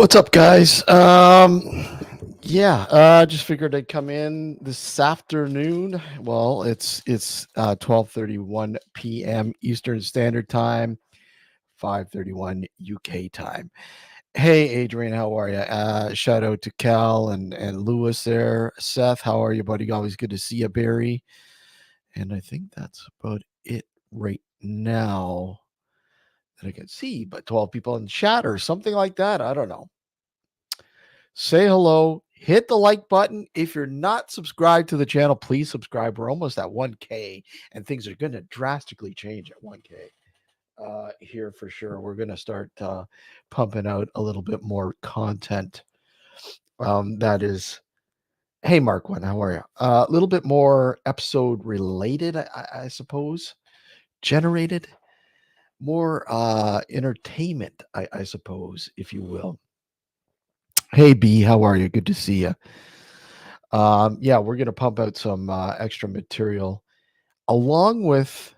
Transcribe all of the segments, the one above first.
What's up, guys? Just figured I'd come in this afternoon. Well, it's 12:31 p.m. Eastern Standard Time, 5:31 UK time. Hey, Adrian, how are you? Shout out to Cal and Lewis there. Seth, how are you, buddy? Always good to see you, Barry. And I think that's about it right now that I can see. But 12 people in chat or something like that. I don't know. Say hello, hit the like button. If you're not subscribed to the channel, please subscribe. We're almost at 1K, and things are going to drastically change at 1K here for sure. We're going to start pumping out a little bit more content. That is, hey, Mark, one, how are you? A little bit more episode related, I suppose, generated, more entertainment, I suppose, if you will. Hey, B, how are you? Good to see you. Yeah, we're going to pump out some extra material along with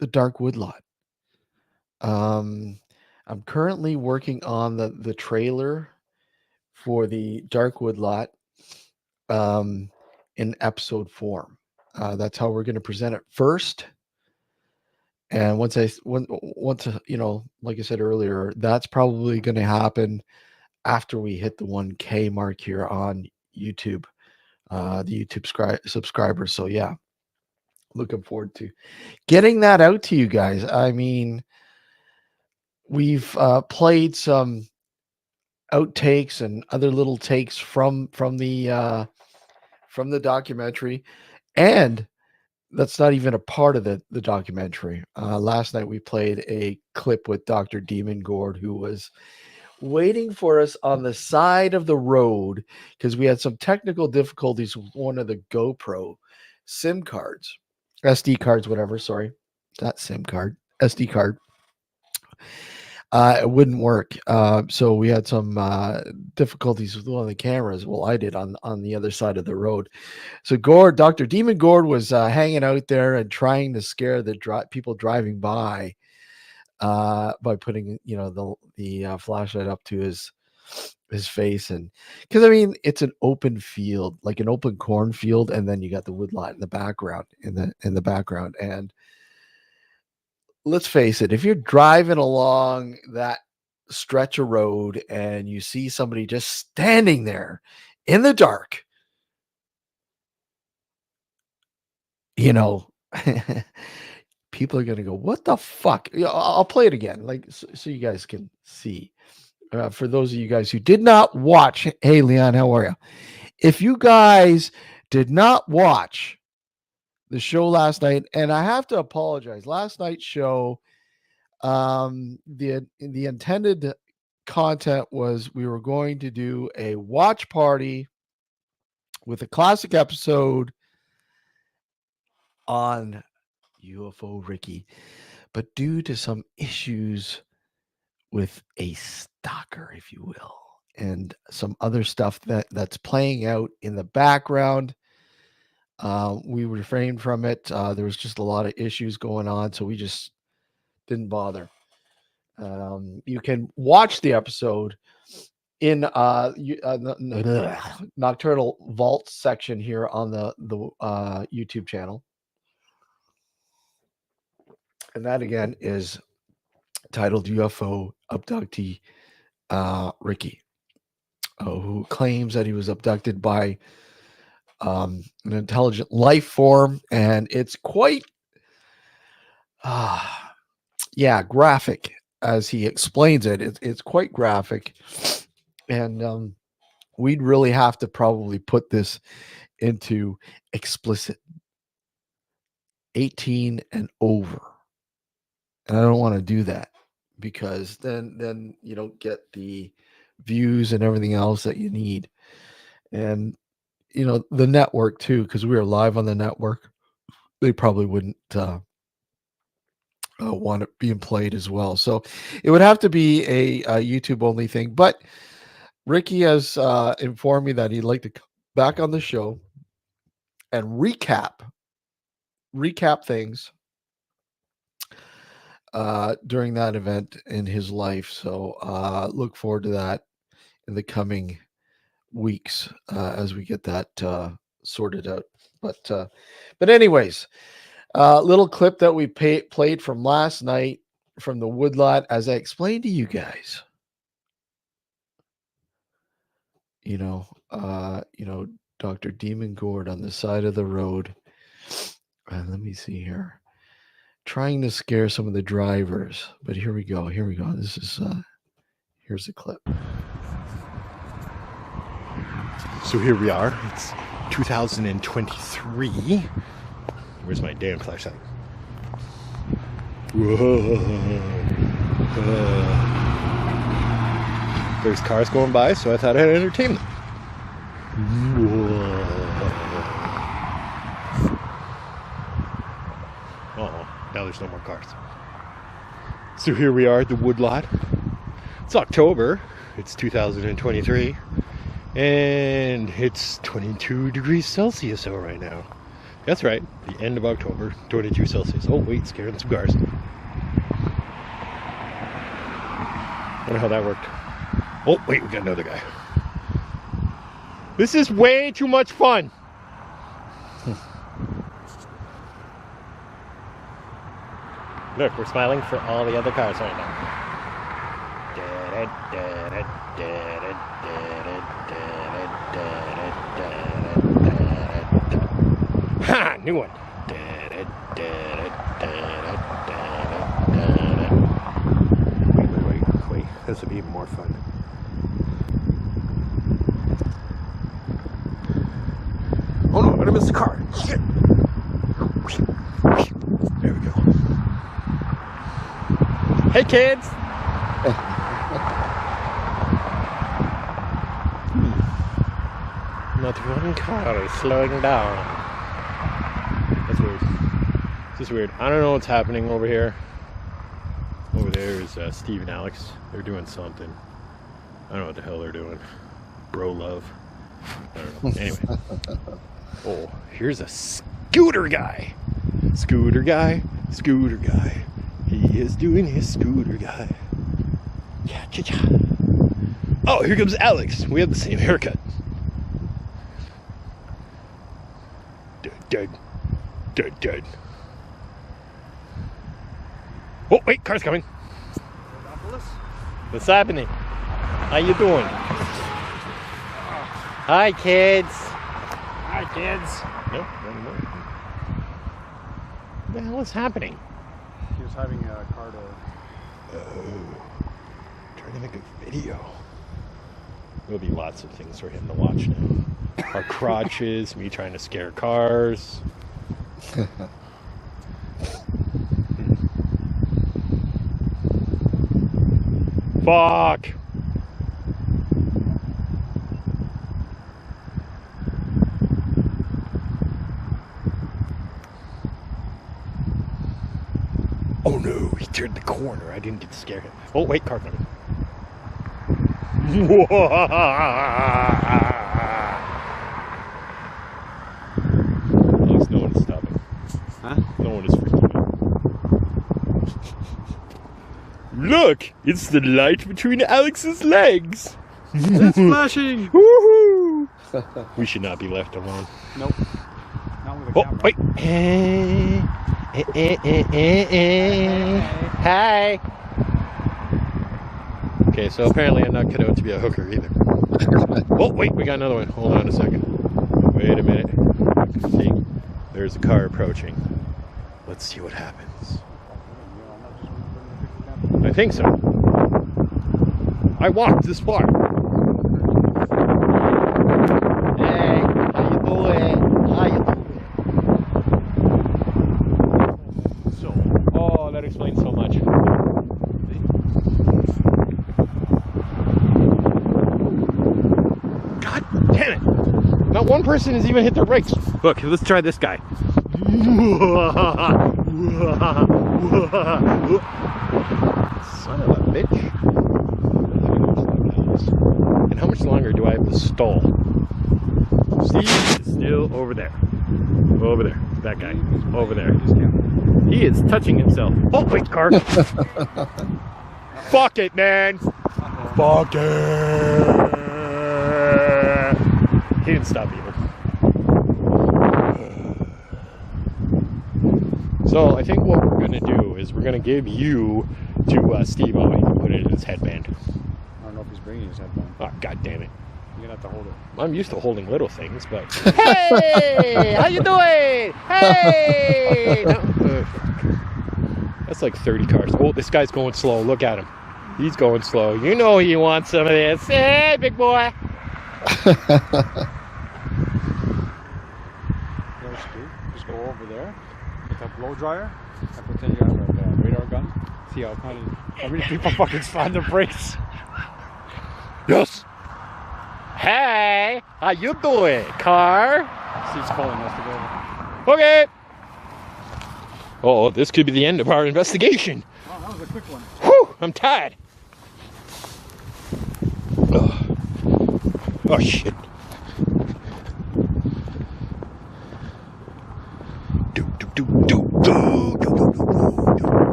the Dark Woodlot. Um, I'm currently working on the trailer for the Dark Woodlot um, in episode form. That's how we're going to present it first. And once like I said earlier, that's probably going to happen after we hit the 1K mark here on YouTube, the YouTube subscribers. So yeah, looking forward to getting that out to you guys. I mean, we've played some outtakes and other little takes from the documentary, and that's not even a part of the documentary. Last night we played a clip with Dr. Demon Gord, who was waiting for us on the side of the road because we had some technical difficulties with one of the GoPro SIM cards, SD cards, whatever. Sorry, not SIM card, SD card. It wouldn't work. So we had some difficulties with one of the cameras. Well, I did on the other side of the road. So Dr. Demon Gord was hanging out there and trying to scare the people driving by putting the flashlight up to his face. And because I mean it's an open field, like an open cornfield, and then you got the woodlot in the background in the background. And let's face it, if you're driving along that stretch of road and you see somebody just standing there in the dark, you know, people are going to go, what the fuck? I'll play it again, like, so you guys can see. For those of you guys who did not watch, hey, Leon, how are you? If you guys did not watch the show last night, and I have to apologize, last night's show, the intended content was we were going to do a watch party with a classic episode on UFO Ricky, but due to some issues with a stalker, if you will, and some other stuff that's playing out in the background, we refrained from it. There was just a lot of issues going on, so we just didn't bother. You can watch the episode in Nocturnal Vault section here on the YouTube channel, and that again is titled UFO Abductee Ricky, who claims that he was abducted by an intelligent life form, and it's quite graphic as he explains it. It's quite graphic, and we'd really have to probably put this into explicit 18 and over, and I don't want to do that because then you don't get the views and everything else that you need. And the network too, because we are live on the network, they probably wouldn't want it being played as well. So it would have to be a YouTube only thing. But Ricky has informed me that he'd like to come back on the show and recap things during that event in his life. So look forward to that in the coming weeks as we get that sorted out. But anyways, little clip that we played from last night from the woodlot, as I explained to you guys. Dr. Demon Gourd on the side of the road. Let me see here. Trying to scare some of the drivers, but here we go. This is here's the clip. So here we are. It's 2023. Where's my damn flashlight? Whoa. There's cars going by, so I thought I'd entertain them. Uh-oh, now there's no more cars. So here we are at the woodlot. It's October. It's 2023. And it's 22 degrees Celsius out right now. That's right, the end of October, 22 Celsius. Oh wait, scaring some cars. Wonder how that worked. Oh wait, we got another guy. This is way too much fun. Look, we're smiling for all the other cars right now. Ha! New one. Wait. This will be even more fun. Oh no, I'm gonna miss the car. Shit. There we go. Hey kids! Not one car is slowing down. That's weird. It's just weird. I don't know what's happening over here. Over there is Steve and Alex. They're doing something. I don't know what the hell they're doing. Bro love. I don't know. Anyway. Oh, here's a scooter guy. Scooter guy. He is doing his scooter guy. Cha-cha-cha. Oh, here comes Alex. We have the same haircut. Dead. Oh, wait, car's coming. What's happening? How you doing? Hi, kids. Hi, kids. No, not anymore. What the hell is happening? He was having a car to... Trying to make a video. There'll be lots of things for him to watch now. Our crotches, me trying to scare cars. Fuck! Oh no, he turned the corner. I didn't get to scare him. Oh wait, car coming. Alex, no one is stopping. Huh? No one is freaking out. Look! It's the light between Alex's legs! It's flashing! Woohoo! We should not be left alone. Nope. Not with a camera. Wait! Hi! Okay, so apparently I'm not cut out to be a hooker either. Oh, wait, we got another one. Hold on a second. Wait a minute. See, there's a car approaching. Let's see what happens. I think so. I walked this far. Hey, how you doing? So, oh, that explains so much. God damn it! Not one person has even hit their brakes. Look, let's try this guy. Son of a bitch. And how much longer do I have to stall? Steve is still over there. Over there. That guy. Over there. He is touching himself. Oh, wait, car. Fuck it, man. Fuck it. He didn't stop either. So I think what we're going to do is we're going to give you to Steve. Oh, he can put it in his headband. I don't know if he's bringing his headphone. Oh, God damn it. You're gonna have to hold it. I'm used to holding little things, but... Hey! How you doing? Hey! No. That's like 30 cars. Oh, this guy's going slow. Look at him. He's going slow. You know he wants some of this. Hey, big boy. Just go over there with a blow dryer and pretend you have a radar gun. See how many people fucking slam their brakes. Yes. Hey, how you doing, car? Steve's calling us to go over. Okay. Oh, this could be the end of our investigation. Oh, that was a quick one. Whew, I'm tired. Oh shit.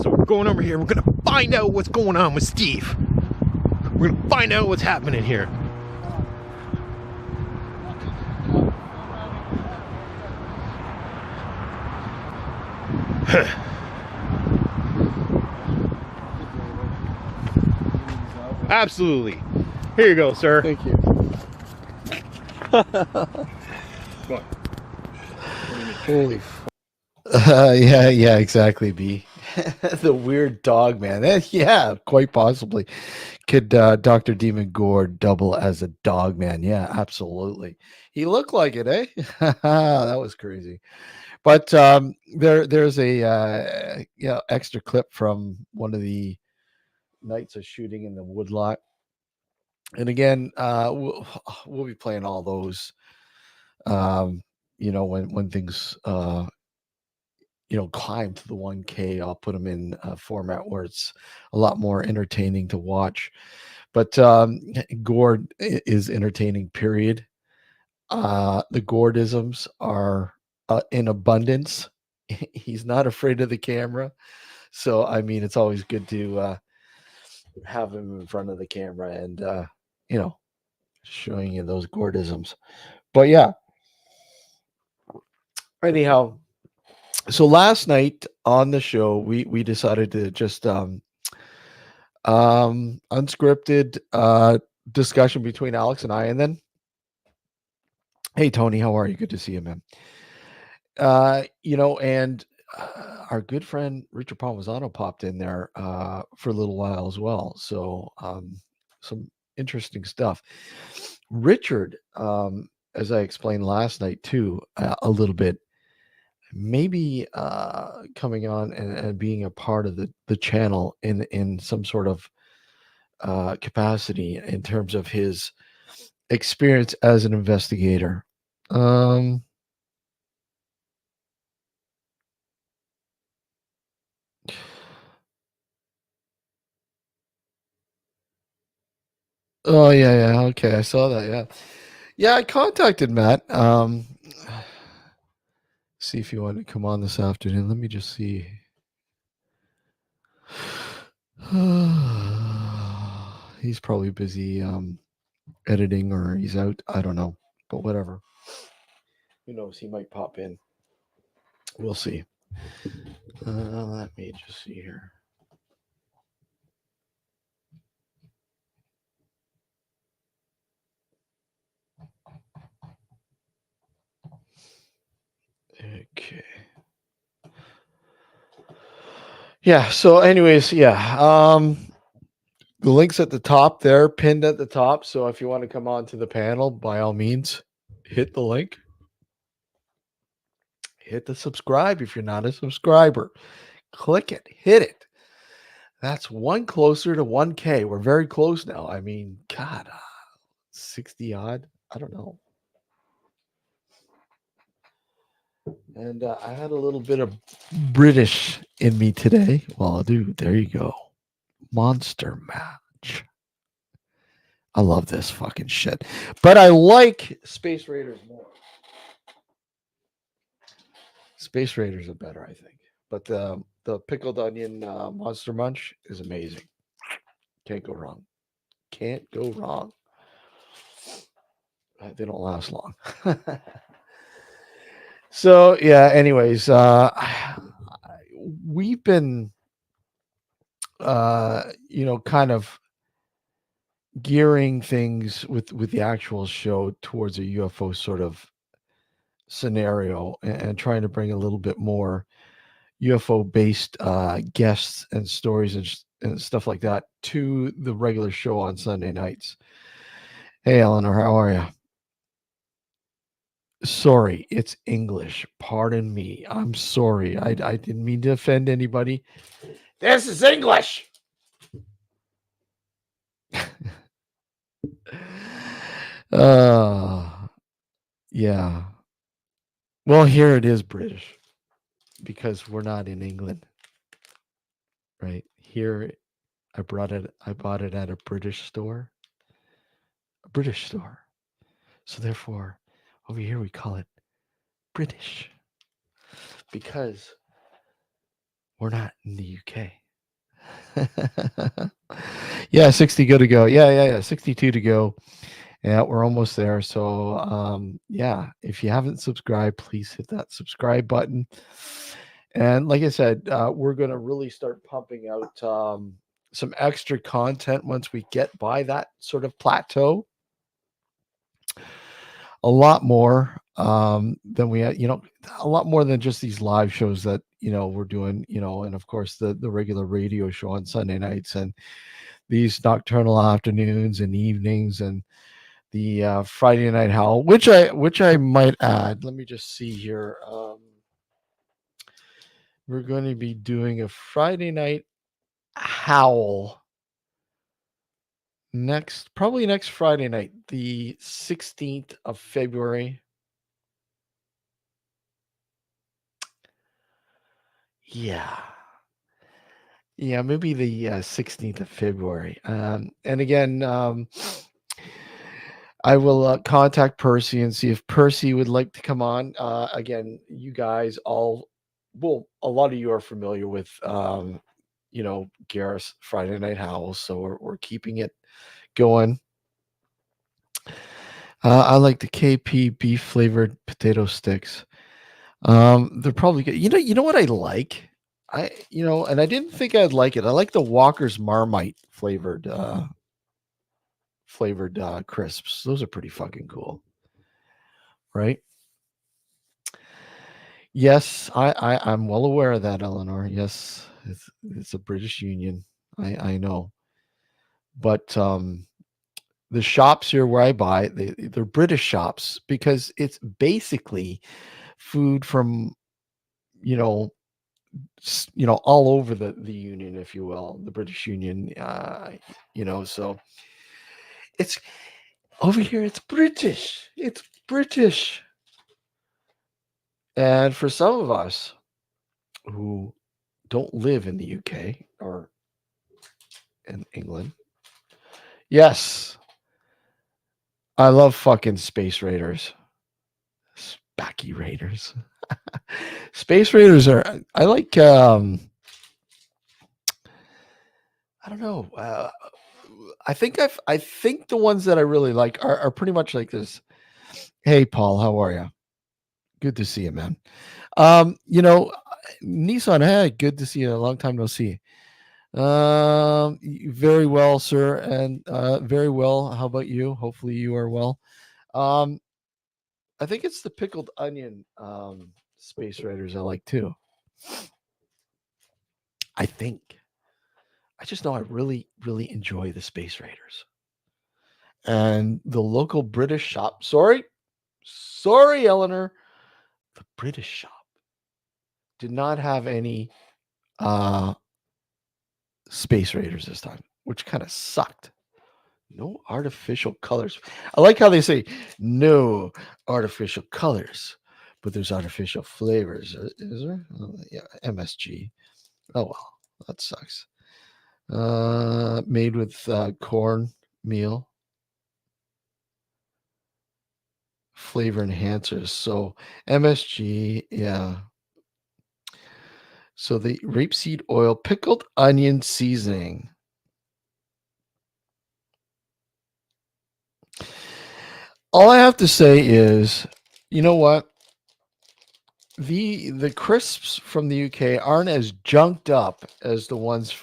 So we're going over here. We're gonna find out what's going on with Steve. We're gonna find out what's happening here. Absolutely. Here you go, sir. Thank you. What? Holy yeah, exactly, B. The weird dog, man. Yeah, quite possibly. Could Dr. Demon Gore double as a dog man? Yeah, absolutely. He looked like it, eh? That was crazy. But there's a extra clip from one of the nights of shooting in the woodlot. And again, we'll be playing all those when things climb to the 1K. I'll put them in a format where it's a lot more entertaining to watch. But Gord is entertaining, period. The Gordisms are in abundance. He's not afraid of the camera. So, I mean, it's always good to have him in front of the camera and, showing you those Gordisms. But yeah. Anyhow, so last night on the show, we decided to just unscripted discussion between Alex and I, and then, hey Tony, how are you? Good to see you, man. And our good friend Richard Palmisano popped in there for a little while as well. So some interesting stuff. Richard, as I explained last night too, a little bit, maybe coming on and being a part of the channel in some sort of capacity in terms of his experience as an investigator. Oh yeah, okay, I saw that. Yeah, I contacted Matt. See if you want to come on this afternoon. Let me just see. He's probably busy editing, or he's out. I don't know, but whatever. Who knows? He might pop in. We'll see. Let me just see here. Okay. Yeah. So, anyways, the link's at the top there, pinned at the top. So, if you want to come on to the panel, by all means, hit the link. Hit the subscribe if you're not a subscriber. Click it. Hit it. That's one closer to 1K. We're very close now. I mean, God, 60 odd. I don't know. And I had a little bit of British in me today. Well, dude, there you go. Monster Match. I love this fucking shit. But I like Space Raiders more. Space Raiders are better, I think. But the pickled onion Monster Munch is amazing. Can't go wrong. Can't go wrong. They don't last long. So yeah. Anyways, we've been, kind of gearing things with the actual show towards a UFO sort of scenario, and trying to bring a little bit more UFO based guests and stories and stuff like that to the regular show on Sunday nights. Hey, Eleanor, how are you? Sorry, it's English. Pardon me. I'm sorry. I didn't mean to offend anybody. This is English. uh, yeah. Well, here it is British because we're not in England, right? Here I bought it at a British store. A British store. So therefore, over here we call it British because we're not in the UK. Yeah, 60 good to go. Yeah. 62 to go. Yeah, we're almost there. So, yeah, if you haven't subscribed, please hit that subscribe button. And like I said, we're going to really start pumping out some extra content once we get by that sort of plateau. A lot more than we had, a lot more than just these live shows that, we're doing, and of course the regular radio show on Sunday nights and these nocturnal afternoons and evenings and the Friday Night Howl, which I might add. Let me just see here. We're going to be doing a Friday Night Howl probably next Friday night, the 16th of February. Yeah. Yeah, maybe the 16th of February. And again, I will contact Percy and see if Percy would like to come on. Again, you guys all, well, a lot of you are familiar with, Gareth's Friday Night Howls, so we're keeping it going. I like the KP beef flavored potato sticks. They're probably good. You know what I like? And I didn't think I'd like it. I like the Walker's Marmite flavored crisps. Those are pretty fucking cool, right? Yes, I'm well aware of that, Eleanor. Yes, it's a British Union. I know, but the shops here where I buy, they're British shops because it's basically food from you know all over the Union, if you will, the British Union. So it's over here. It's British. It's British. And for some of us who don't live in the UK or in England, yes, I love fucking Space Raiders. Spacky Raiders. Space Raiders are, I like, I don't know. I think the ones that I really like are pretty much like this. Hey, Paul, how are you? Good to see you, man. Nissan, hey, good to see you. A long time no see. Very well, sir, and very well. How about you? Hopefully, you are well. Um, I think it's the pickled onion Space Raiders I like too. I think. I just know I really, really enjoy the Space Raiders and the local British shop. Sorry, Eleanor. The British shop did not have any uh Space Raiders this time, which kind of sucked. No artificial colors. I like how they say no artificial colors, but there's artificial flavors. Is there? Oh, yeah, MSG. Oh well, that sucks. Made with corn meal, flavor enhancers. So MSG, yeah. So the rapeseed oil, pickled onion seasoning. All I have to say is, you know what? The crisps from the UK aren't as junked up as the ones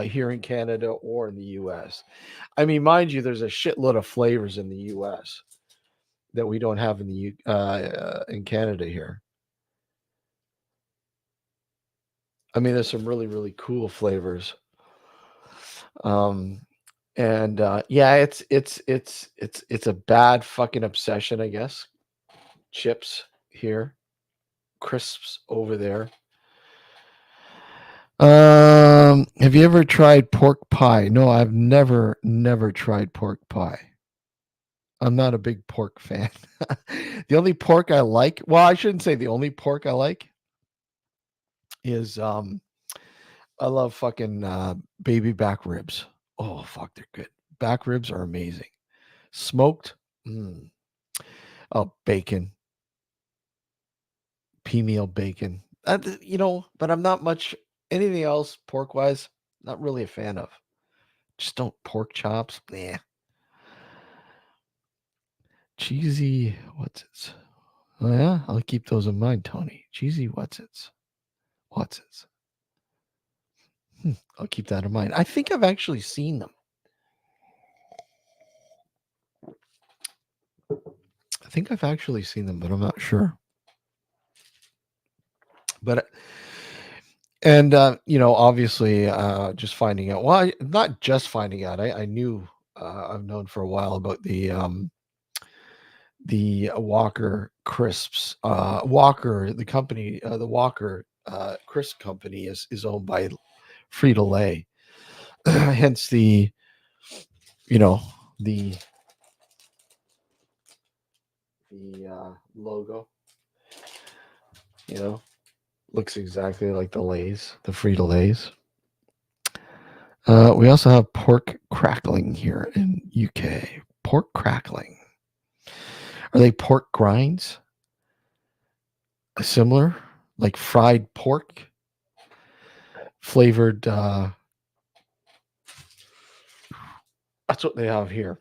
here in Canada or in the US. I mean, mind you, there's a shitload of flavors in the US that we don't have in the in Canada here. I mean, there's some really really cool flavors. Um, and yeah, it's a bad fucking obsession, I guess. Chips here, crisps over there. Have you ever tried pork pie? No, I've never tried pork pie. I'm not a big pork fan. The only pork I like, well, I shouldn't say the only pork I like is I love fucking baby back ribs. Oh fuck, they're good. Back ribs are amazing. Smoked. Mm. Oh, bacon, pea meal bacon. But I'm not much anything else pork wise. Not really a fan of. Just don't pork chops. Nah. Cheesy. What's it? Oh yeah, I'll keep those in mind, Tony. Cheesy. What's it? What's it? I'll keep that in mind. I think I've actually seen them. I think I've actually seen them, but I'm not sure. But obviously, just finding out. Well, not just finding out. I knew. I've known for a while about the Walker crisps. Walker, the company, the Walker crisp company is owned by Frito Lay. Hence you know, the logo. Looks exactly like the Lays, the Frito Lays. We also have pork crackling here in UK. Pork crackling. Are they pork grinds? Similar, like fried pork, flavored. That's what they have here.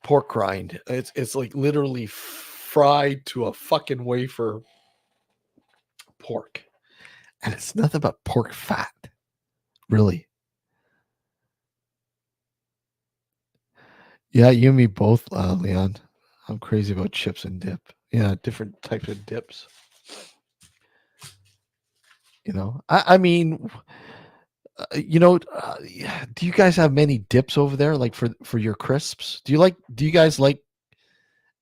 Pork grind. It's like literally fried to a fucking wafer pork, and it's nothing but pork fat. Really. Yeah, you and me both, Leon. I'm crazy about chips and dip. Yeah, different types of dips. I mean, do you guys have many dips over there, like for your crisps? Do you guys like,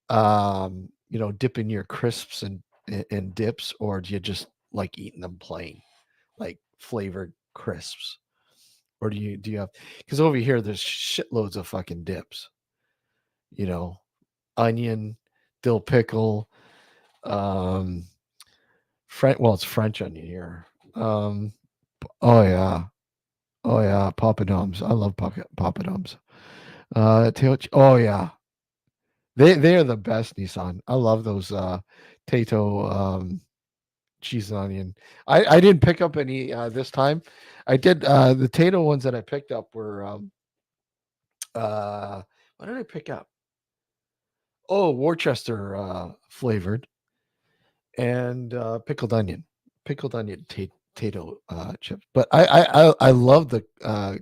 dipping your crisps and dips, or do you just like eating them plain, like flavored crisps? Or do you have, because over here there's shitloads of fucking dips, you know, onion, dill pickle, um, it's French onion here. Oh yeah, oh yeah, poppadoms. I love poppadoms. Oh yeah, they are the best, Nissan. I love those Tato cheese and onion. I didn't pick up any this time. I did the Tato ones that I picked up were what did I pick up? Oh, Worcester flavored and pickled onion Tato chips. But I love the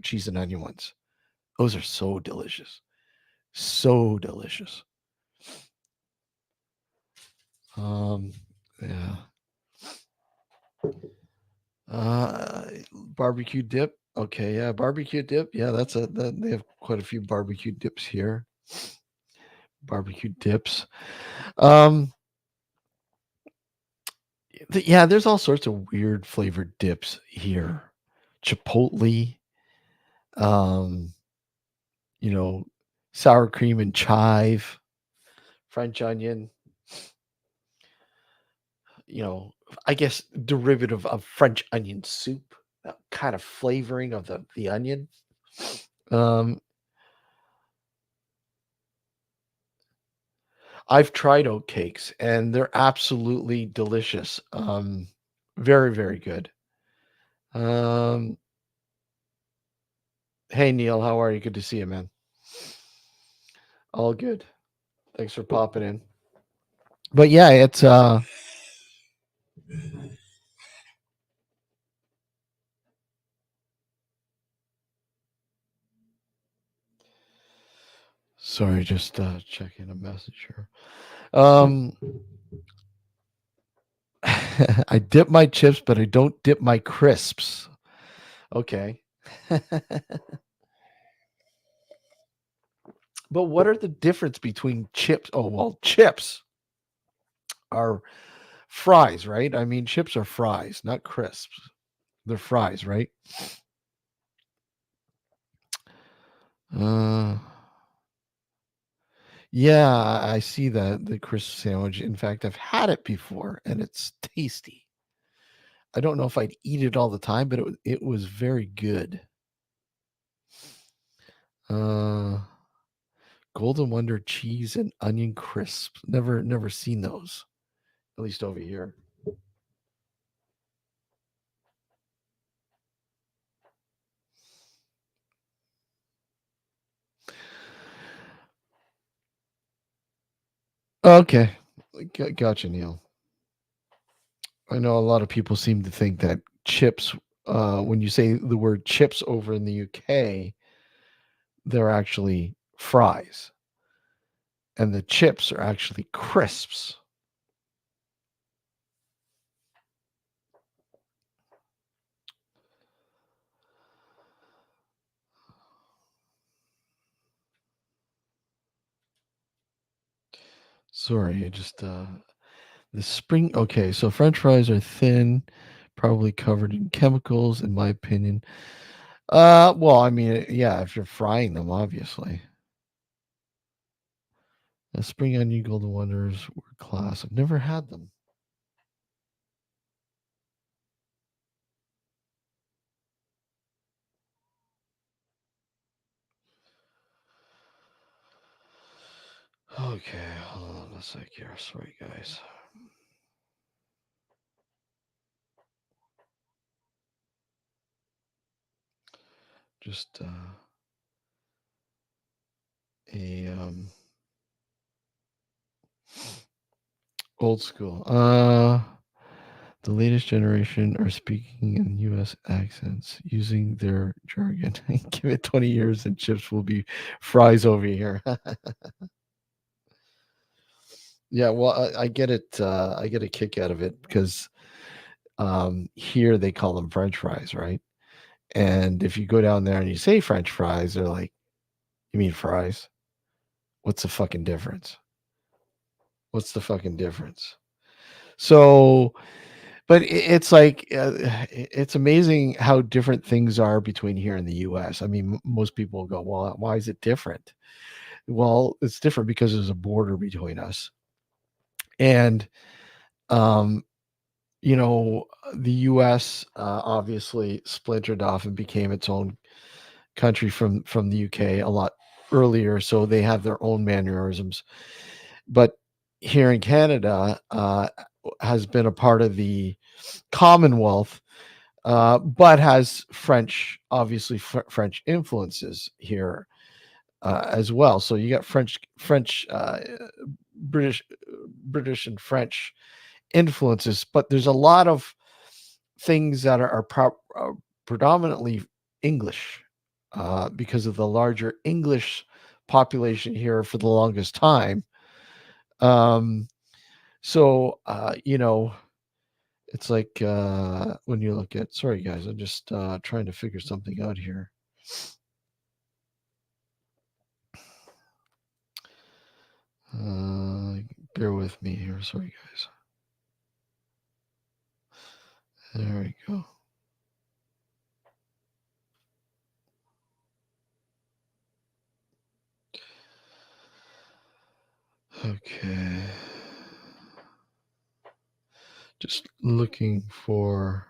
cheese and onion ones. Those are so delicious, so delicious. Um, yeah. Barbecue dip. Okay, yeah, barbecue dip. Yeah, they have quite a few barbecue dips here. Barbecue dips. Um, yeah, there's all sorts of weird flavored dips here. Chipotle, um, you know, sour cream and chive, French onion, I guess derivative of French onion soup, that kind of flavoring of the onion. Um, I've tried oat cakes and they're absolutely delicious. Very, very good. Um, hey Neil, how are you? Good to see you, man. All good. Thanks for popping in. But yeah, it's sorry, just checking a message here. I dip my chips, but I don't dip my crisps. Okay. But what are the difference between chips? Oh, well, chips are fries, right? I mean, chips are fries, not crisps. They're fries, right? Uh, yeah, I see the crisp sandwich. In fact, I've had it before, and it's tasty. I don't know if I'd eat it all the time, but it was very good. Uh, Golden Wonder cheese and onion crisps. Never seen those. At least over here. Okay, gotcha, Neil. I know a lot of people seem to think that chips. When you say the word chips over in the UK, they're actually fries, and the chips are actually crisps. Sorry, I just the spring. Okay, so French fries are thin, probably covered in chemicals, in my opinion. Well, I mean, yeah, if you're frying them, obviously. The spring onion golden wonders were class. I've never had them. Okay, hold on a sec here. Sorry, guys. Just a old school. The latest generation are speaking in U.S. accents, using their jargon. Give it 20 years, and chips will be fries over here. Yeah, well, I get it. I get a kick out of it because here they call them French fries, right? And if you go down there and you say French fries, they're like, "You mean fries? What's the fucking difference? What's the fucking difference?" So, but it's like it's amazing how different things are between here and the U.S. I mean, most people go, "Well, why is it different?" Well, it's different because there's a border between us, and um, the U.S. Obviously splintered off and became its own country from the UK a lot earlier, so they have their own mannerisms. But here in Canada, has been a part of the Commonwealth, but has French, obviously French influences here as well. So you got French, British, British and French influences, but there's a lot of things that are predominantly English because of the larger English population here for the longest time. Um, so it's like when you look at. Sorry, guys, I'm just trying to figure something out here. Uh, Bear with me here. Sorry, guys. There we go. Okay. Just looking for.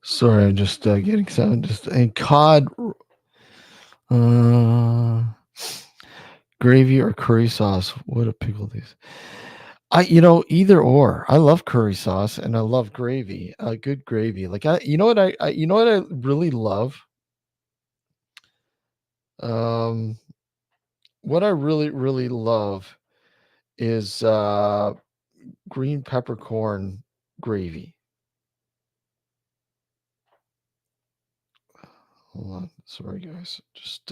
Sorry, I'm just getting sound. Just and cod, uh, gravy or curry sauce. What a pickle these. Either or. I love curry sauce and I love gravy. Good gravy. Like you know what I really love. Um, what I really really love is green peppercorn gravy. Hold on, sorry guys, just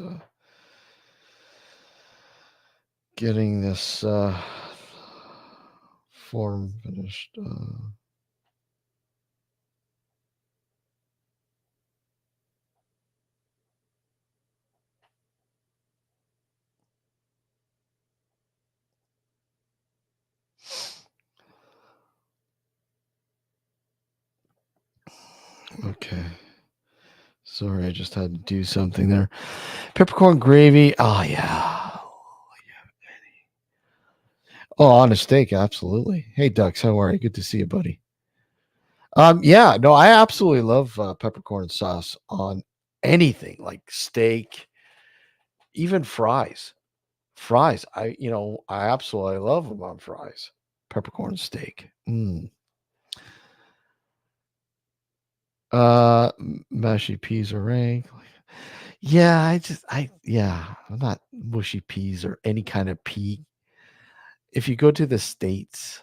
getting this form finished. Okay. Sorry, I just had to do something there. Peppercorn gravy. Oh yeah. Oh, on a steak, absolutely. Hey, Ducks, how are you? Good to see you, buddy. Yeah, no, I absolutely love peppercorn sauce on anything like steak, even fries. Fries, I absolutely love them on fries. Peppercorn steak. Mashy peas or rank. Yeah, I'm not mushy peas or any kind of pea. If you go to the States,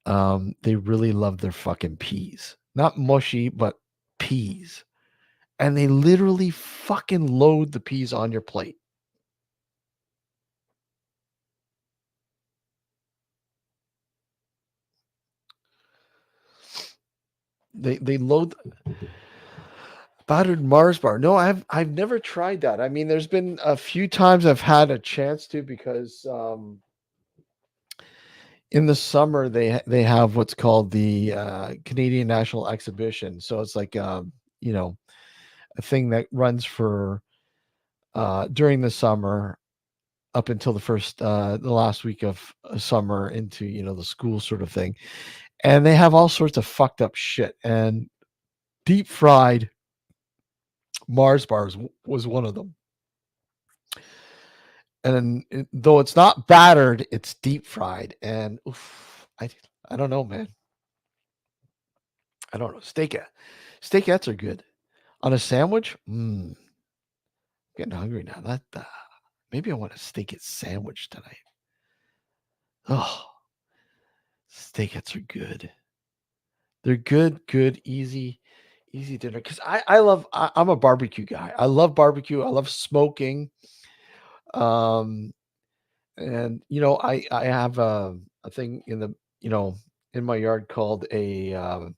they really love their fucking peas. Not mushy, but peas. And they literally fucking load the peas on your plate. They load battered Mars bar. No, I've never tried that. I mean, there's been a few times I've had a chance to because in the summer they have what's called the Canadian National Exhibition. So it's like you know a thing that runs for during the summer up until the last week of summer into the school sort of thing, and they have all sorts of fucked up shit, and deep fried Mars bars was one of them. And though it's not battered, it's deep fried, and oof, I don't know, man. I don't know. Steakettes are good on a sandwich. Getting hungry now. That maybe I want a steakette sandwich tonight. Oh, steakettes are good. They're good, easy dinner. Because I'm a barbecue guy. I love barbecue. I love smoking. Um, and I have a thing you know in my yard called yeah,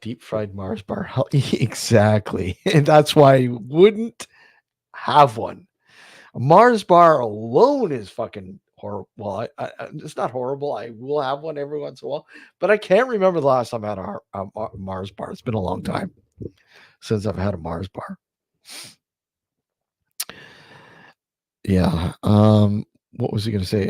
deep fried Mars bar. Exactly, and that's why I wouldn't have one. A Mars bar alone is fucking horrible. Well, it's not horrible. I will have one every once in a while, but I can't remember the last time I had a Mars bar. It's been a long time since I've had a Mars bar. Yeah. What was he gonna say?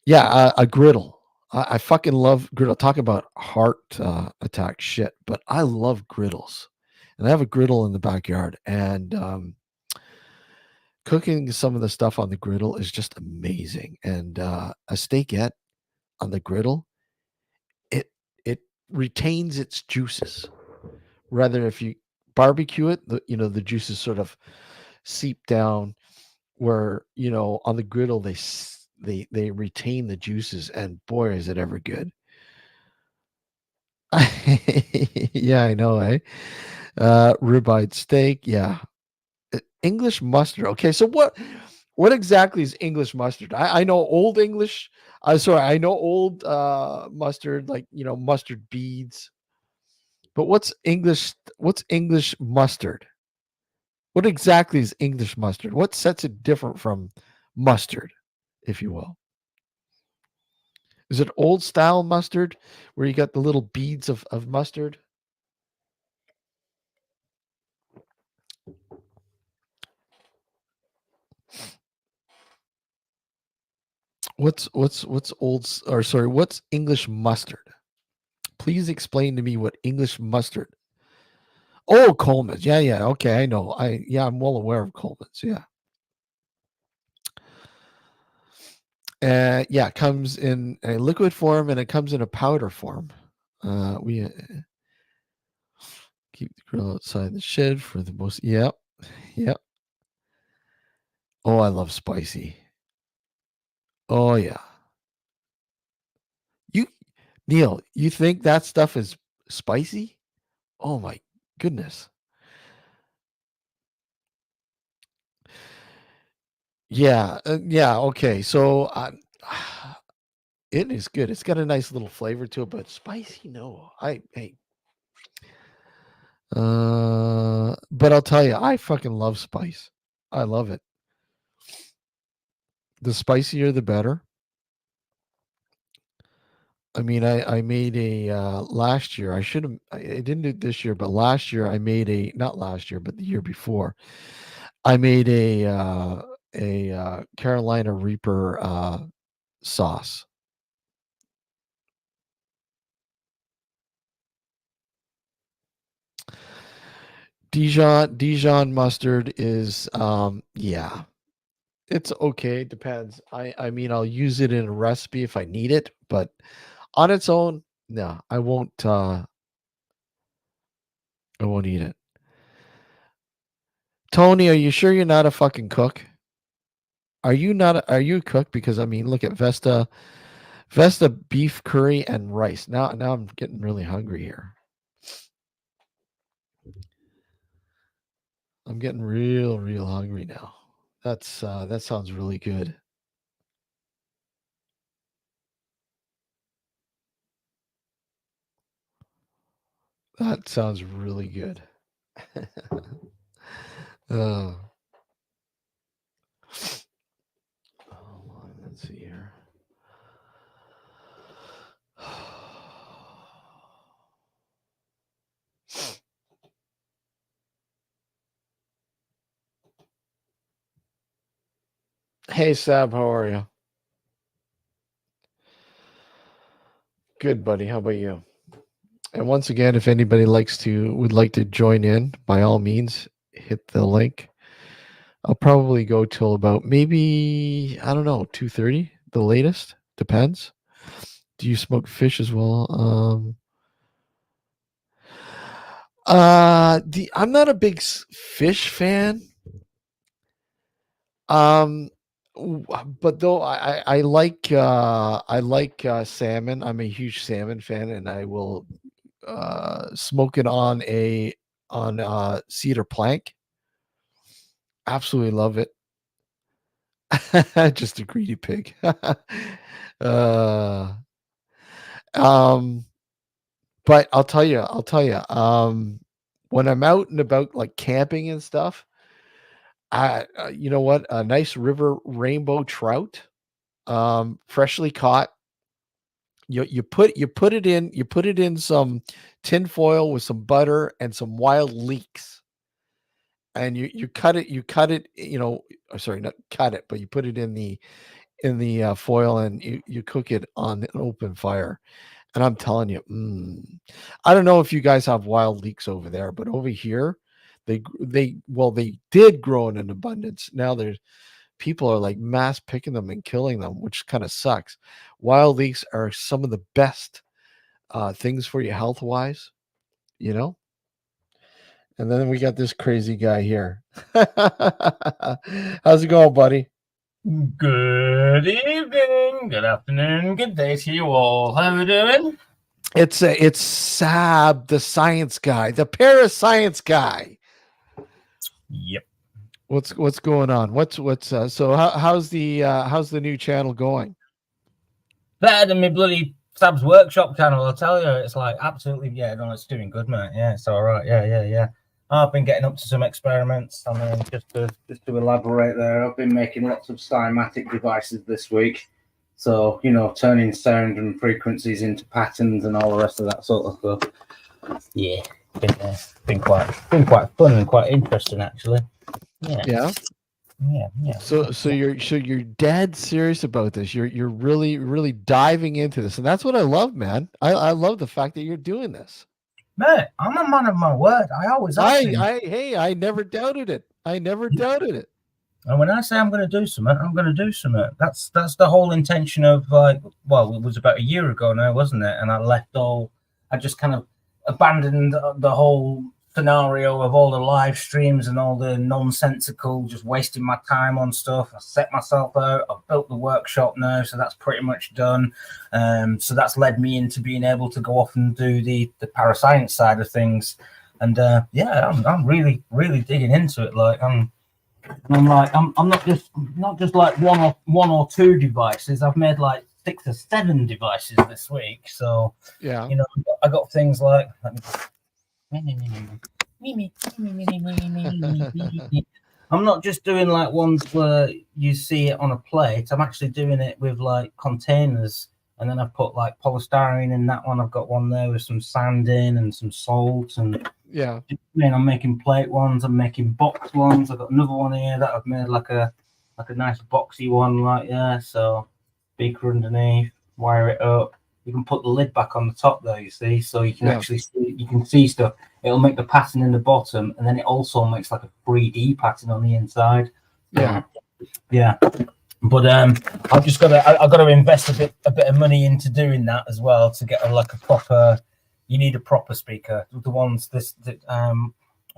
Yeah, a griddle. I fucking love griddle. Talk about heart attack shit, but I love griddles, and I have a griddle in the backyard, and cooking some of the stuff on the griddle is just amazing. And a steakette on the griddle, it retains its juices. Rather, if you barbecue it, the juices sort of seep down. Where on the griddle they retain the juices, and boy, is it ever good. Yeah, I know, eh? Ribeye steak, yeah. English mustard. Okay, so what exactly is English mustard? I know old English. Sorry, I know old mustard, like mustard beads. But what's English mustard? What exactly is English mustard? What sets it different from mustard, if you will? Is it old style mustard where you got the little beads of mustard? What's old or sorry, what's English mustard? Please explain to me what English mustard. Oh, Coleman's. Yeah. Okay, I know. I'm well aware of Coleman's. Yeah. Yeah, it comes in a liquid form and it comes in a powder form. We keep the grill outside the shed for the most. Yep. Oh, I love spicy. Oh yeah. You, Neil, you think that stuff is spicy? Oh my goodness. Yeah. Yeah. Okay. So it is good. It's got a nice little flavor to it, but spicy, no. But I'll tell you, I fucking love spice. I love it. The spicier, the better. I mean, I made a last year. I didn't do it this year, but last year I made a not last year, but the year before. I made a Carolina Reaper sauce. Dijon mustard is yeah. It's okay. It depends. I mean, I'll use it in a recipe if I need it, but on its own, no, I won't eat it. Tony, are you sure you're not a fucking cook? Are you not are you a cook? Because I mean, look at Vesta beef curry and rice. Now I'm getting really hungry here. I'm getting real hungry now. That sounds really good. That sounds really good. Oh, let's see here. Hey Sab, how are you? Good, buddy. How about you? And once again, if anybody would like to join in, by all means, hit the link. I'll probably go till about maybe I don't know 2:30, the latest. Depends. Do you smoke fish as well? I'm not a big fish fan. But though I like salmon. I'm a huge salmon fan, and I will smoke it on cedar plank. Absolutely love it. Just a greedy pig. uh, um, but I'll tell you, when I'm out and about like camping and stuff, you know what? A nice river rainbow trout, freshly caught. You put it in some tin foil with some butter and some wild leeks, and you cut it. Sorry, not cut it, but you put it in the foil and you cook it on an open fire. And I'm telling you, I don't know if you guys have wild leeks over there, but over here, they did grow in an abundance. Now there's people are like mass picking them and killing them, which kind of sucks. Wild leeks are some of the best things for you health wise, you know. And then we got this crazy guy here. How's it going, buddy? Good evening, good afternoon, good day to you all. How are we doing? It's Sab, the science guy, the parascience guy. Yep. What's going on? So how's the new channel going? Better than my bloody Sab's Workshop channel, I'll tell you. It's like absolutely, no, it's doing good, mate. Yeah, it's all right. Yeah. I've been getting up to some experiments. I mean, just to elaborate there, I've been making lots of cymatic devices this week. So, turning sound and frequencies into patterns and all the rest of that sort of stuff. Yeah, been quite fun and quite interesting, actually. Yeah. Yeah. So you're dead serious about this. You're really diving into this, and that's what I love, man. I love the fact that you're doing this. Mate, I'm a man of my word. I always have been. I never doubted it. I never doubted it. And when I say I'm going to do something, I'm going to do something. That's the whole intention of like, well, it was about a year ago now, wasn't it? And I just kind of abandoned the whole scenario of all the live streams and all the nonsensical, just wasting my time on stuff. I set myself out. I've built the workshop now, so that's pretty much done. So that's led me into being able to go off and do the parascience side of things. And I'm really digging into it. Like I'm not just like one or two devices. I've made like 6 or 7 devices this week. So yeah, I got things like. I'm not just doing like ones where you see it on a plate. I'm actually doing it with like containers, and then I've put like polystyrene in that one. I've got one there with some sand in and some salt, and yeah. I'm making plate ones. I'm making box ones. I've got another one here that I've made like a nice boxy one, like so beaker underneath, wire it up. You can put the lid back on the top there, you see, so you can actually see stuff. It'll make the pattern in the bottom, and then it also makes like a 3D pattern on the inside. Yeah. But I've got to invest a bit of money into doing that as well to get a proper. You need a proper speaker. The ones I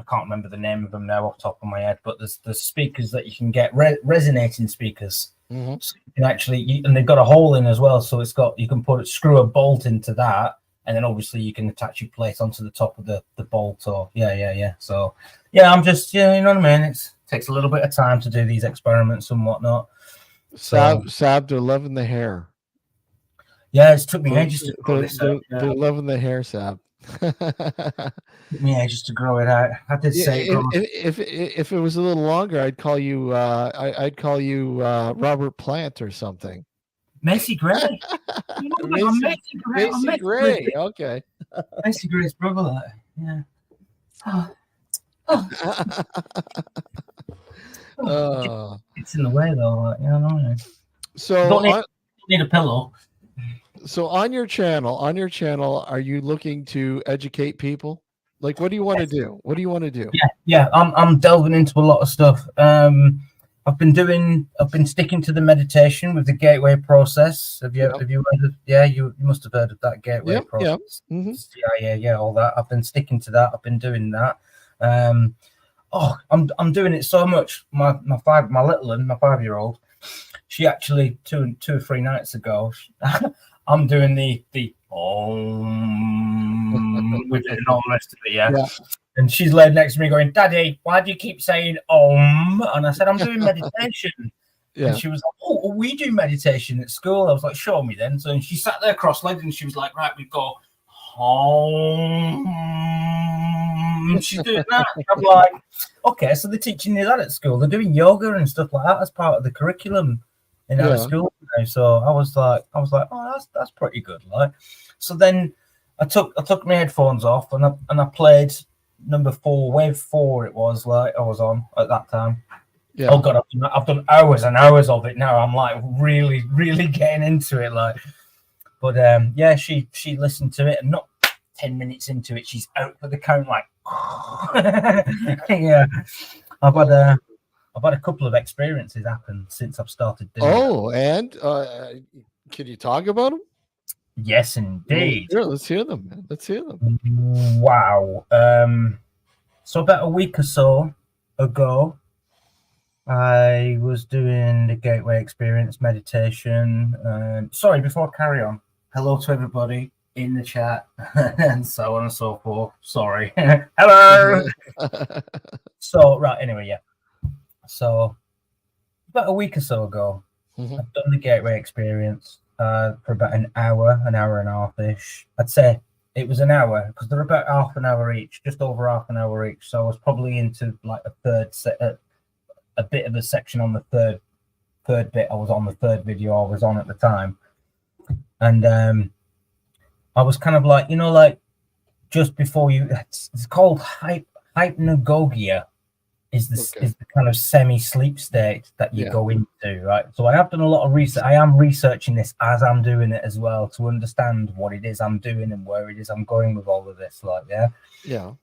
can't remember the name of them now off the top of my head, but there's speakers that you can get resonating speakers. Mm-hmm. So you can actually, and they've got a hole in as well, so you can screw a bolt into that, and then obviously you can attach your plate onto the top of the bolt. Or So I'm just you know what I mean. It takes a little bit of time to do these experiments and whatnot. Sab, they're loving the hair. Yeah, it's took me ages to grow this out. They're loving the hair, Sab. Took me ages to grow it out. I did say if it was a little longer, I'd call you Robert Plant or something. Macy Gray. Macy Gray. Okay. Macy Gray's brother. Yeah. It's in the way though. You know what I mean? So don't need a pillow. So on your channel, are you looking to educate people? Like, what do you want to do? What do you want to do? Yeah. I'm delving into a lot of stuff. I've been sticking to the meditation with the gateway process. Have you heard of? Yeah, you must have heard of that gateway process. Yeah. Mm-hmm. Yeah, all that. I've been sticking to that. I've been doing that. I'm doing it so much. My little one, my 5-year-old, she actually 2 or 3 nights ago. I'm doing the with it and all the rest of it, yeah. And she's laid next to me going, "Daddy, why do you keep saying om?" And I said, "I'm doing meditation." Yeah. And she was like, "Oh, we do meditation at school." I was like, "Show me then." So she sat there cross-legged and she was like, "Right, we go om." And she's doing that. I'm like, "Okay, so they're teaching you that at school. They're doing yoga and stuff like that as part of the curriculum in our school." So I was like, "Oh, that's pretty good." Like, so then I took my headphones off and I played number 4, wave 4. It was like I was on at that time. Yeah. Oh God, I've done hours and hours of it now. I'm like really getting into it. Like, but she listened to it and not 10 minutes into it, she's out for the count. Like, yeah, I've had a couple of experiences happen since I've started doing that. And can you talk about them? Yes, indeed. Sure, let's hear them, man. Let's hear them. Wow. So about a week or so ago, I was doing the Gateway Experience meditation. Sorry, before I carry on, hello to everybody in the chat and so on and so forth. Sorry. Hello. So, right, anyway, yeah. So about a week or so ago, I've done the Gateway Experience for about an hour and a half-ish. I'd say it was an hour because they're about half an hour each, just over half an hour each. So I was probably into like a bit of a section on the third bit. I was on the third video I was on at the time. And I was kind of like, like just before it's called hypnagogia. is Okay. the kind of semi-sleep state that you Yeah. go into, right? So I have done a lot of research. I am researching this as I'm doing it as well to understand what it is I'm doing and where it is I'm going with all of this. Like, yeah. Yeah.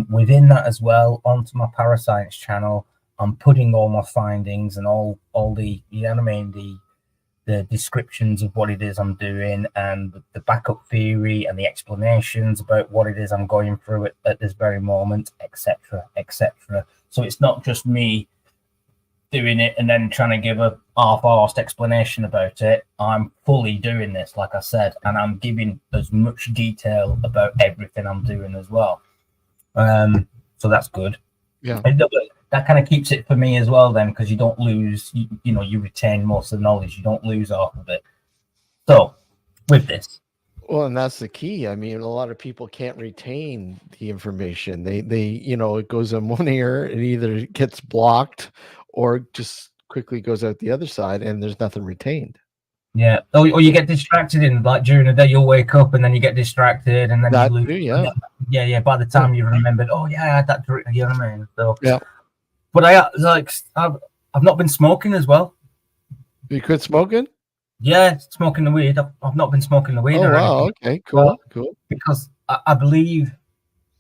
Within that as well, onto my parascience channel, I'm putting all my findings and all the, you know what I mean, the descriptions of what it is I'm doing and the backup theory and the explanations about what it is I'm going through at this very moment, etc., etc. So it's not just me doing it and then trying to give a half-arsed explanation about it. I'm fully doing this, like I said, and I'm giving as much detail about everything I'm doing as well. So that's good. Yeah. That kind of keeps it for me as well, then, because you don't lose, you retain most of the knowledge, you don't lose half of it. So with this, Well, and that's the key. I mean, a lot of people can't retain the information. They it goes in one ear, it either gets blocked or just quickly goes out the other side, and there's nothing retained. yeah, or you get distracted in, like, during the day you'll wake up and then you get distracted and then That you lose. too, yeah. Yeah. By the time you remembered, oh yeah, I had that drink, you know what I mean? So Yeah. But I've not been smoking as well. You quit smoking? Yeah, smoking the weed. I've not been smoking the weed. Oh or wow, anything. okay, cool, cool. Because I believe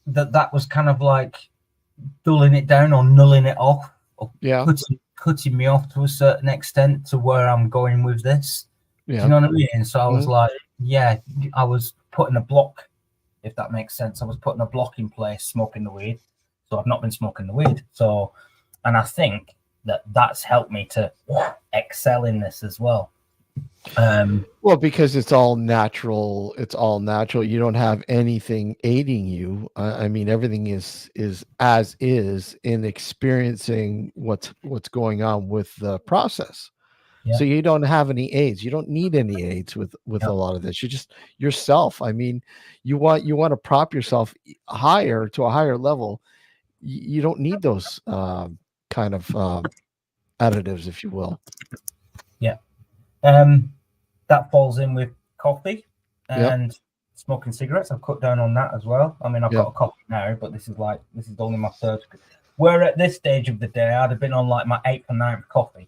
that was kind of like dulling it down or nulling it off, or Yeah. cutting me off to a certain extent to where I'm going with this. Yeah. Do you know what I mean? So I was Mhm. like, yeah, I was putting a block, if that makes sense. I was putting a block in place, smoking the weed. So I've not been smoking the weed. So, and I think that's helped me to excel in this as well. Well, because it's all natural. It's all natural. You don't have anything aiding you. I mean, everything is as is in experiencing what's going on with the process. Yeah. So you don't have any aids. You don't need any aids with Yeah. a lot of this. You just yourself. I mean, you want to prop yourself higher to a higher level. You don't need those kind of additives, if you will. Yeah. That falls in with coffee and smoking cigarettes. I've cut down on that as well. I mean, I've got a coffee now, but this is only my third. Where at this stage of the day, I'd have been on like my 8th or 9th coffee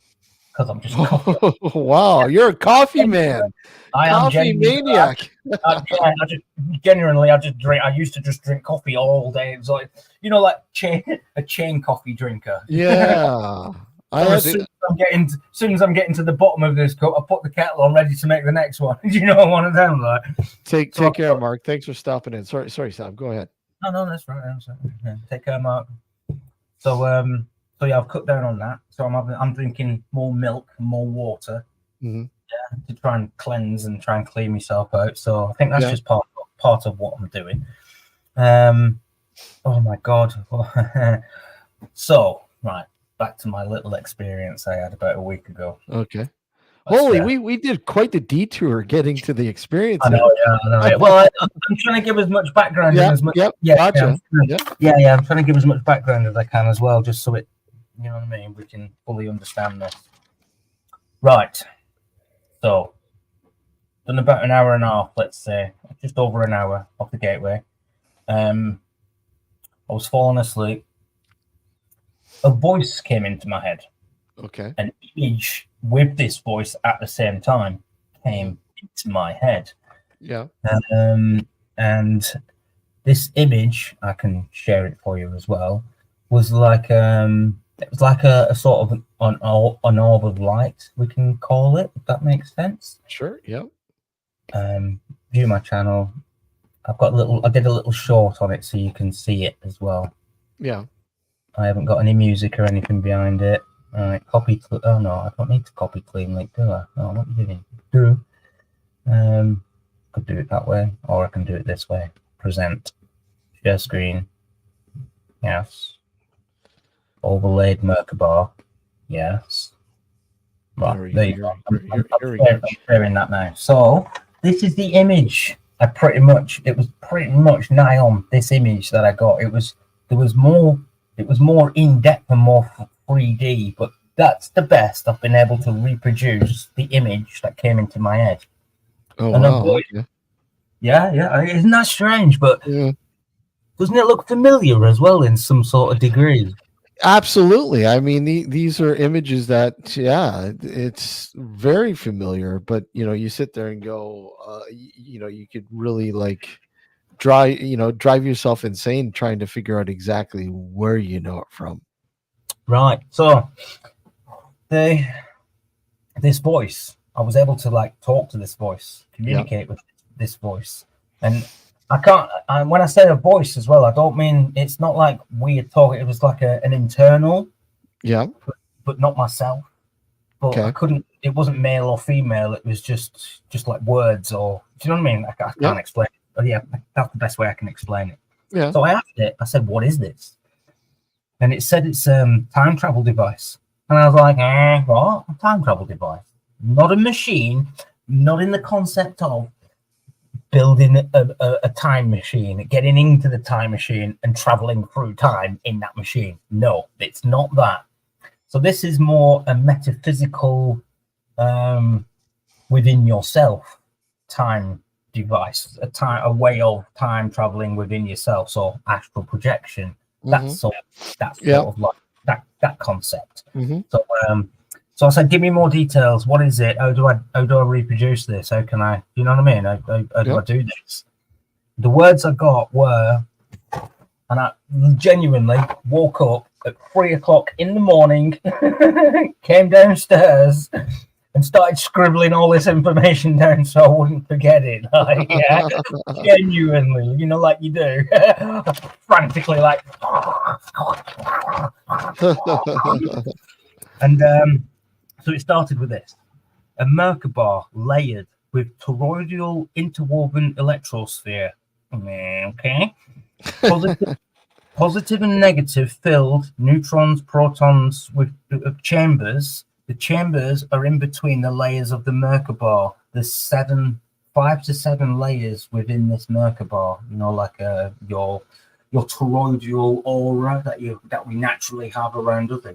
because I'm just coffee. Wow, you're a coffee man. I am coffee maniac. I just drink. I used to just drink coffee all day. It was like, like a chain coffee drinker. Yeah. As soon as I'm getting to the bottom of this cup, I put the kettle on, ready to make the next one. You know, one of them. Like, take care, Mark. Thanks for stopping in. Sorry, Sam. Go ahead. No, that's right. Yeah, take care, Mark. So yeah, I've cut down on that. So I'm drinking more milk, more water, to try and cleanse and try and clean myself out. So I think that's just part of what I'm doing. Oh my God. So right. Back to my little experience I had about a week ago. Okay. Holy, we did quite the detour getting to the experience. I know, yeah. Well, I'm trying to give as much background as much. Gotcha. I'm trying to give as much background as I can as well, just so it, you know what I mean, we can fully understand this. Right. So, done about an hour and a half, let's say, just over an hour off the gateway. I was falling asleep. A voice came into my head. Okay. An image with this voice at the same time came into my head. Yeah. And this image, I can share it for you as well, was like it was like a sort of an orb of light, we can call it, if that makes sense. Sure. Yeah. View my channel. I did a little short on it so you can see it as well. Yeah. I haven't got any music or anything behind it. All right, copy. Oh no, I don't need to copy clean link, do I? No, what am I doing? Could do it that way, or I can do it this way. Present, share screen. Yes. Overlaid Merkaba. Yes. Right, there you go. I'm sharing that now. So this is the image. It was pretty much nigh on this image that I got. It was more in depth and more 3D, but that's the best I've been able to reproduce the image that came into my head. Oh, wow. Yeah. Isn't that strange? But doesn't it look familiar as well in some sort of degree? Absolutely. I mean, these are images that, yeah, it's very familiar. But you sit there and go, you could really like drive yourself insane trying to figure out exactly where you know it from. Right. So this voice, I was able to like talk to this voice, communicate with this voice, and I can't. When I say a voice as well, I don't mean it's not like weird talk. It was like an internal, Yeah. but not myself. But Okay. I couldn't. It wasn't male or female. It was just like words, or do you know what I mean? I can't explain it. But yeah, that's the best way I can explain it. Yeah. So I asked it. I said, "What is this?" And it said it's time travel device. And I was like, what? A time travel device? Not a machine, not in the concept of building a time machine, getting into the time machine and traveling through time in that machine. No, it's not that. So this is more a metaphysical, within yourself time device, a way of time traveling within yourself. So astral projection. That's sort of like that concept. So I said, give me more details. What is it? How do I reproduce this? How can I? You know what I mean? How do I do this? The words I got were, and I genuinely woke up at 3 o'clock in the morning, came downstairs, and started scribbling all this information down so I wouldn't forget it. Like, yeah, genuinely, like you do, frantically, like. And so it started with this: a Merkaba layered with toroidal interwoven electrosphere. Okay. Positive and negative filled neutrons, protons with chambers. The chambers are in between the layers of the Merkaba. There's 5 to 7 layers within this Merkaba. Like your toroidal aura that we naturally have around us.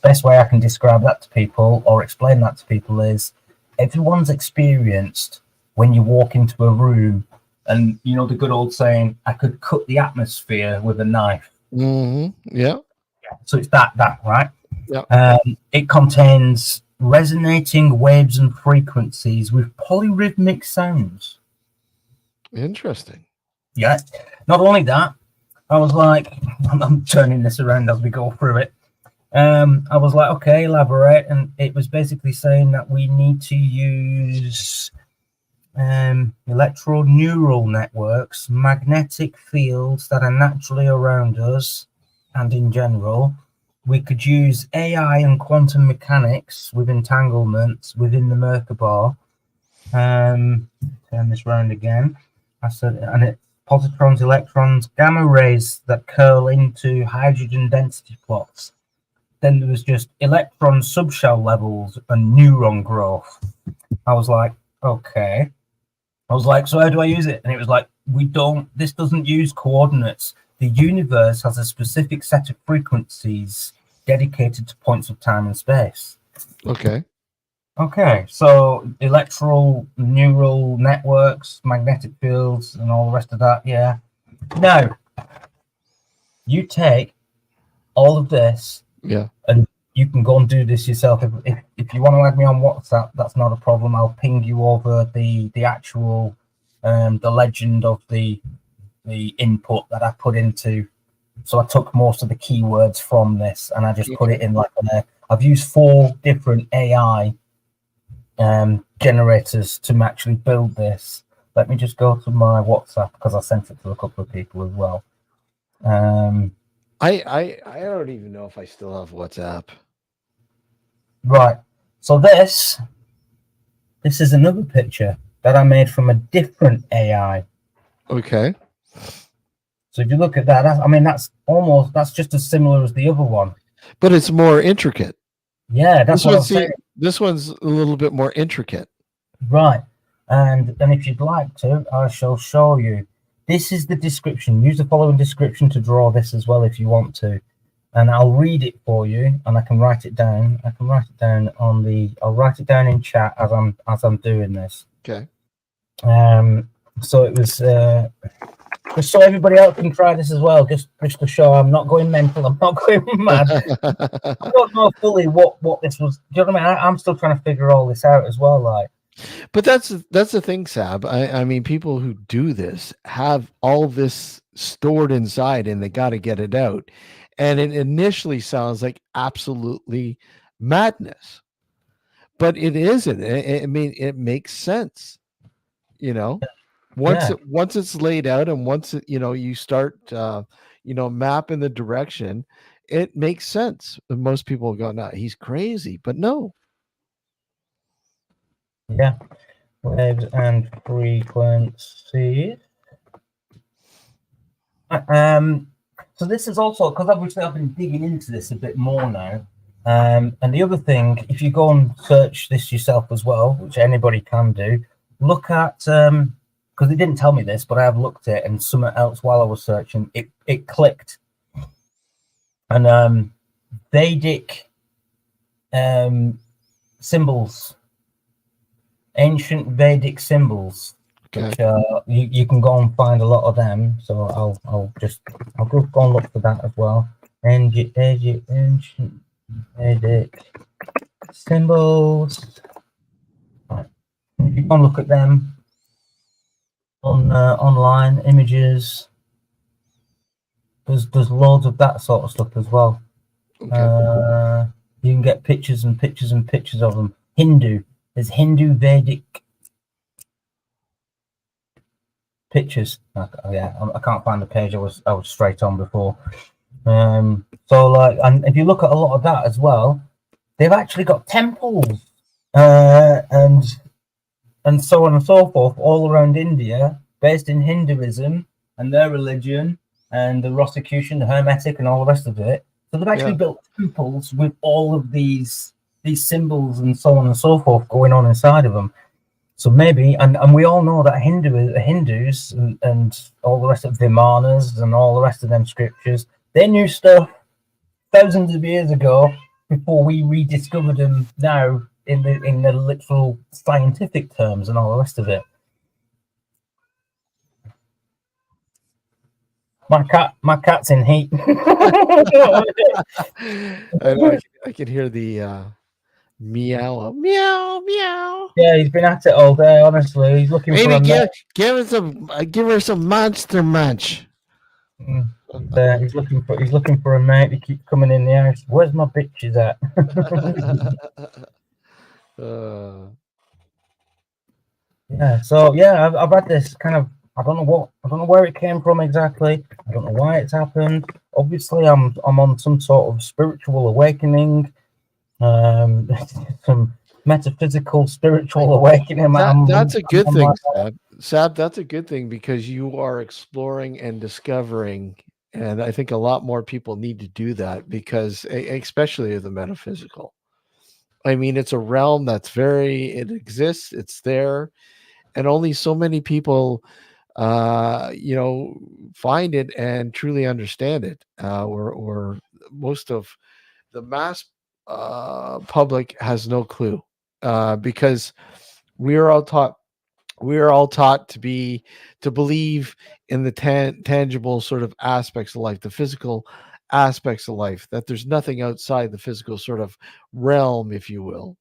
Best way I can describe that to people or explain that to people is everyone's experienced when you walk into a room and the good old saying, I could cut the atmosphere with a knife. Yeah. So it's that right? Yeah. It contains resonating waves and frequencies with polyrhythmic sounds. Interesting. Yeah. Not only that, I was like, I'm turning this around as we go through it. I was like, okay, elaborate. And it was basically saying that we need to use electroneural networks, magnetic fields that are naturally around us and in general. We could use AI and quantum mechanics with entanglements within the Merkaba. Turn this round again. I said, and it's positrons, electrons, gamma rays that curl into hydrogen density plots. Then there was just electron subshell levels and neuron growth. I was like, okay. I was like, so how do I use it? And it was like, this doesn't use coordinates. The universe has a specific set of frequencies dedicated to points of time and space. Okay. So neural networks, magnetic fields, and all the rest of that. Yeah. Now, you take all of this. Yeah. And you can go and do this yourself. If you want to add me on WhatsApp, that's not a problem. I'll ping you over the actual the legend of the input that I put into. So I took most of the keywords from this and I just put it in like I've used 4 different AI generators to actually build this. Let me just go to my WhatsApp because I sent it to a couple of people as well. I don't even know if I still have WhatsApp. Right. So this is another picture that I made from a different AI. Okay. So if you look at that, that's just as similar as the other one. But it's more intricate. Yeah, that's what I'm saying. This one's a little bit more intricate. Right. And if you'd like to, I shall show you. This is the description. Use the following description to draw this as well if you want to. And I'll read it for you and I can write it down. I'll write it down in chat as I'm doing this. Okay. So it was just so everybody else can try this as well, just to show I'm not going mental, I'm not going mad. I don't know fully what this was. Do you know what I mean? I'm still trying to figure all this out as well. Like, But that's the thing, Sab. I mean, people who do this have all this stored inside, and they got to get it out. And it initially sounds like absolutely madness, but it isn't. I mean, it makes sense. You know, once it's laid out, and once you start mapping the direction, it makes sense. Most people go, "No, he's crazy," but no. Yeah, waves and frequencies. So this is also because obviously I've been digging into this a bit more now. And the other thing, if you go and search this yourself as well, which anybody can do, look at because it didn't tell me this, but I have looked at it, and something else while I was searching, it clicked. And Vedic symbols, ancient Vedic symbols. Okay. Which, you can go and find a lot of them. So I'll go and look for that as well. Ancient Vedic symbols. Right. You can look at them on online images. There's loads of that sort of stuff as well. Okay. You can get pictures and pictures and pictures of them. There's Hindu Vedic pictures. Yeah, I can't find the page I was straight on before. So like, and if you look at a lot of that as well, they've actually got temples and so on and so forth all around India, based in Hinduism and their religion and the Rosicrucian, the Hermetic, and all the rest of it. So they've actually built temples with all of these symbols and so on and so forth going on inside of them. So maybe, and we all know that Hindus and all the rest of Vimanas and all the rest of them scriptures, they knew stuff thousands of years ago before we rediscovered them now in the literal scientific terms and all the rest of it. My cat's in heat. I know, I can hear the meow, meow, meow. Yeah, he's been at it all day. Honestly, he's looking for a mate. Give her some monster munch. He's looking for a mate. He keeps coming in the house. Where's my bitches at? Yeah. So yeah, I've had this kind of. I don't know where it came from exactly. I don't know why it's happened. Obviously, I'm on some sort of spiritual awakening, some metaphysical spiritual awakening. That's a good thing, Sab. Sab, that's a good thing because you are exploring and discovering, and I think a lot more people need to do that because, especially the metaphysical. I mean, it's a realm it exists, it's there, and only so many people find it and truly understand it, or most of the mass public has no clue, because we are all taught to believe in the tangible sort of aspects of life, the physical aspects of life, that there's nothing outside the physical sort of realm, if you will,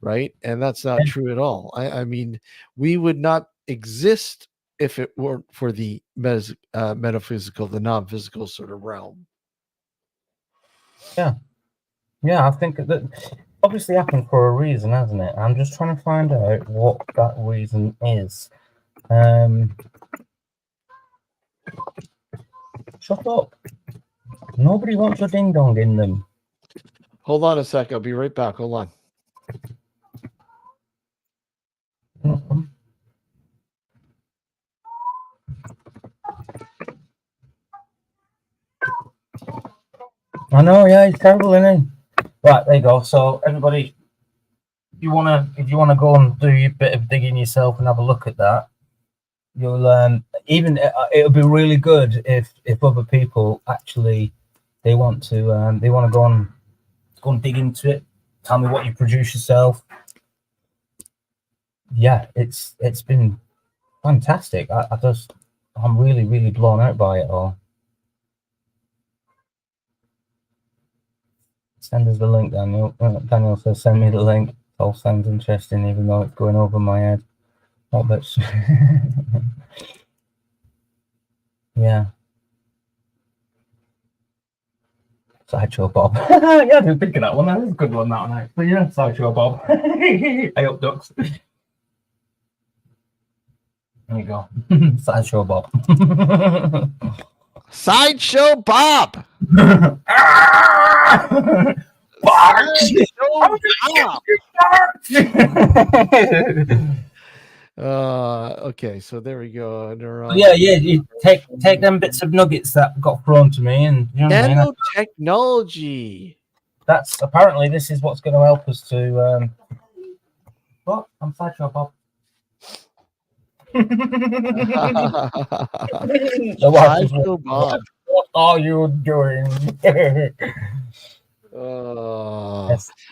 right? And that's not true at all. I mean, we would not exist if it weren't for the metaphysical, the non-physical sort of realm. Yeah, I think that obviously happened for a reason, hasn't it? I'm just trying to find out what that reason is. Shut up! Nobody wants your ding dong in them. Hold on a sec. I'll be right back. Hold on. Mm-hmm. I know, yeah, he's terrible, isn't he? Right, there you go. So everybody, if you wanna go and do your bit of digging yourself and have a look at that, you'll it'll be really good if other people actually they want to go and dig into it. Tell me what you produce yourself. Yeah, it's been fantastic. I just I'm really, really blown out by it all. Send us the link, Daniel. Daniel says, send me the link. It all sounds interesting, even though it's going over my head. Oh, but yeah. Sideshow Bob. Yeah, I didn't think of that one. That was a good one, that one, actually. Yeah, Sideshow Bob. I up ducks. There you go. Sideshow Bob. Sideshow Bob. Sideshow Bob. Okay, so there we go. Yeah, you take them bits of nuggets that got thrown to me, and you know what I mean? Nanotechnology. That's apparently this is what's going to help us to. What? I'm Sideshow Bob. Sideshow Bob. What are you doing? Yes,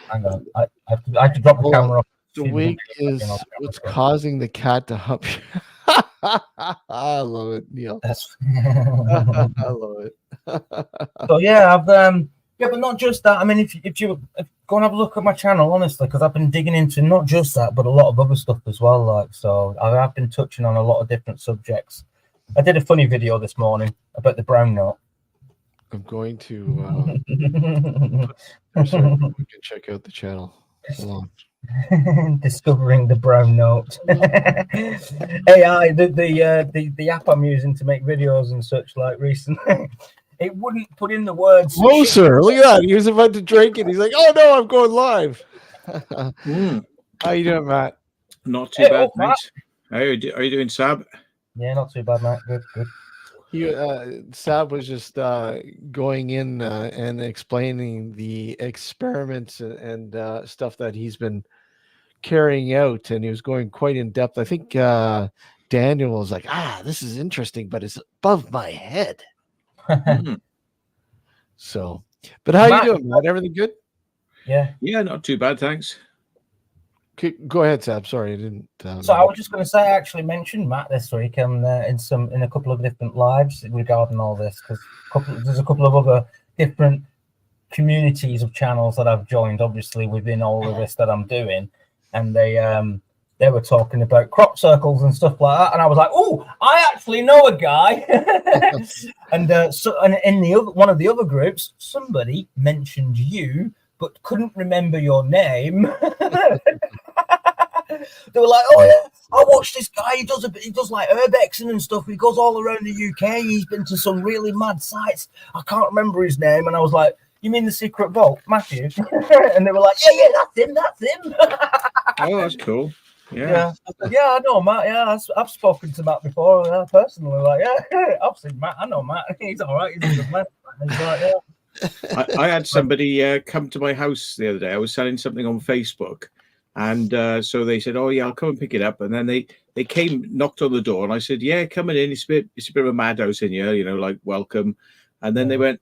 hang on. I have to drop the camera off. The wig is what's causing the cat to hump you. I love it, Neil. I love it. So yeah, I've but not just that. I mean, if you go and have a look at my channel, honestly, because I've been digging into not just that, but a lot of other stuff as well. Like, so I've been touching on a lot of different subjects. I did a funny video this morning about the brown note. I'm going to so we can check out the channel. Hold on. Discovering the brown note. AI, the app I'm using to make videos and such like recently, it wouldn't put in the words. Closer, look at that. He was about to drink it. He's like, "Oh no, I'm going live." How you doing, Matt? Not too bad, mate. How are you doing, Sab? Yeah, not too bad, Matt. Good. Sab was just going in and explaining the experiments and stuff that he's been carrying out, and he was going quite in depth. I think Daniel was like, this is interesting, but it's above my head. So, but how you doing, Matt? Everything good? Yeah, not too bad, thanks. Okay, go ahead, Sab. Sorry, I didn't. So I was just going to say, I actually mentioned Matt this week in a couple of different lives regarding all this, because there's a couple of other different communities of channels that I've joined, obviously within all of this that I'm doing, and they were talking about crop circles and stuff like that, and I was like, oh, I actually know a guy. And in one of the other groups, somebody mentioned you but couldn't remember your name. They were like, oh yeah, I watched this guy. He does like urbexing and stuff. He goes all around the UK. He's been to some really mad sites. I can't remember his name. And I was like, you mean the Secret Vault, Matthew? And they were like, yeah, that's him. Oh, that's cool. Yeah, I know Matt. Yeah, I've spoken to Matt before personally. Like, yeah, I've seen Matt. I know Matt. He's all right. He's a good man. He's like, yeah. I had somebody come to my house the other day. I was selling something on Facebook, and so they said, "Oh yeah, I'll come and pick it up." And then they came, knocked on the door, and I said, "Yeah, come in. It's a bit of a madhouse in here, like welcome." And then they went,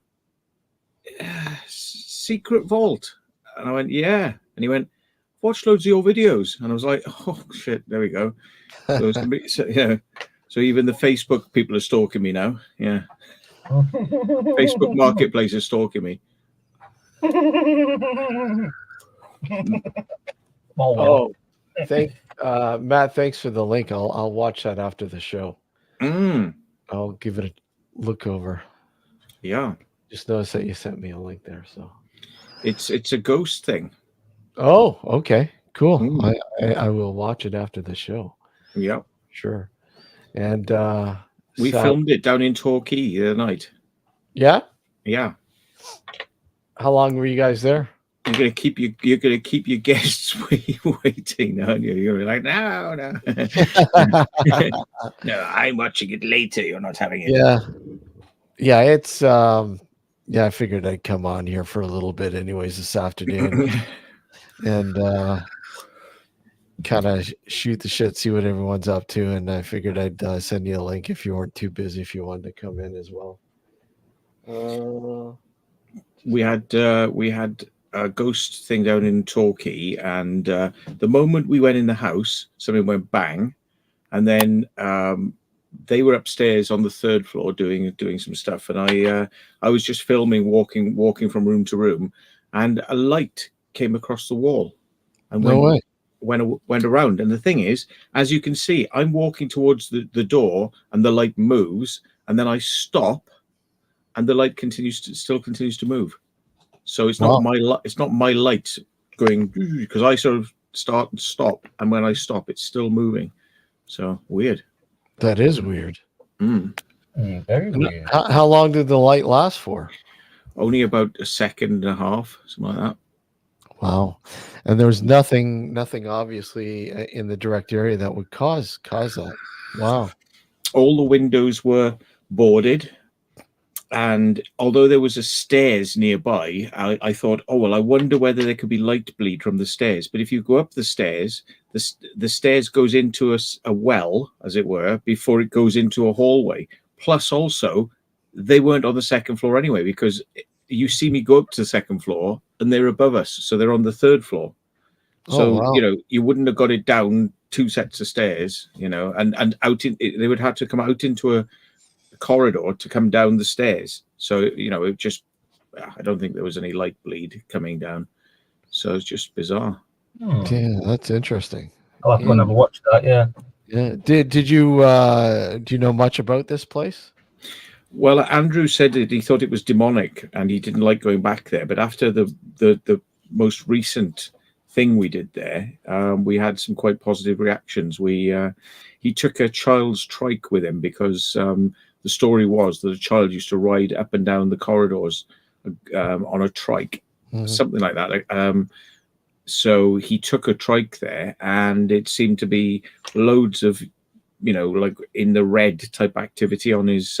"Secret Vault," and I went, "Yeah," and he went, "Watch loads of your videos," and I was like, "Oh shit, there we go." So even the Facebook people are stalking me now. Yeah. Facebook Marketplace is stalking me. Matt, thanks for the link. I'll watch that after the show. I'll give it a look over. Yeah, just noticed that you sent me a link there. So it's a ghost thing. Oh, okay, cool. I will watch it after the show. Yeah, sure. And we filmed it down in Torquay the other night. Yeah. How long were you guys there? You're gonna keep your guests waiting, aren't you? You're like, no. No, I'm watching it later. You're not having it. Yeah. It's I figured I'd come on here for a little bit, anyways, this afternoon, and kind of shoot the shit, see what everyone's up to, and I figured I'd send you a link if you weren't too busy, if you wanted to come in as well. We had a ghost thing down in Torquay, and the moment we went in the house, something went bang, and then they were upstairs on the third floor doing some stuff, and I was just filming, walking from room to room, and a light came across the wall and No way. went around. And the thing is, as you can see, I'm walking towards the door, and the light moves, and then I stop, and the light still continues to move. So it's not it's not my light going, because I sort of start and stop, and when I stop, it's still moving. So weird. That is weird. Very weird. How long did the light last for? Only about a second and a half, something like that. Wow. And there was nothing obviously in the direct area that would cause that. Wow. All the windows were boarded, and although there was a stairs nearby, I thought, oh well, I wonder whether there could be light bleed from the stairs. But if you go up the stairs, the stairs goes into a well, as it were, before it goes into a hallway. Plus, also, they weren't on the second floor anyway, because you see me go up to the second floor, and they're above us, so they're on the third floor. So wow. You wouldn't have got it down 2 sets of stairs, and out they would have to come out into a corridor to come down the stairs. So it just, I don't think there was any light bleed coming down. So it's just bizarre. Yeah, that's interesting. I'll have to go and have a watch that. Yeah. Did you do you know much about this place? Well, Andrew said that he thought it was demonic and he didn't like going back there. But after the most recent thing we did there, we had some quite positive reactions. He took a child's trike with him because the story was that a child used to ride up and down the corridors on a trike, something like that. So he took a trike there, and it seemed to be loads of, like in the red type activity on his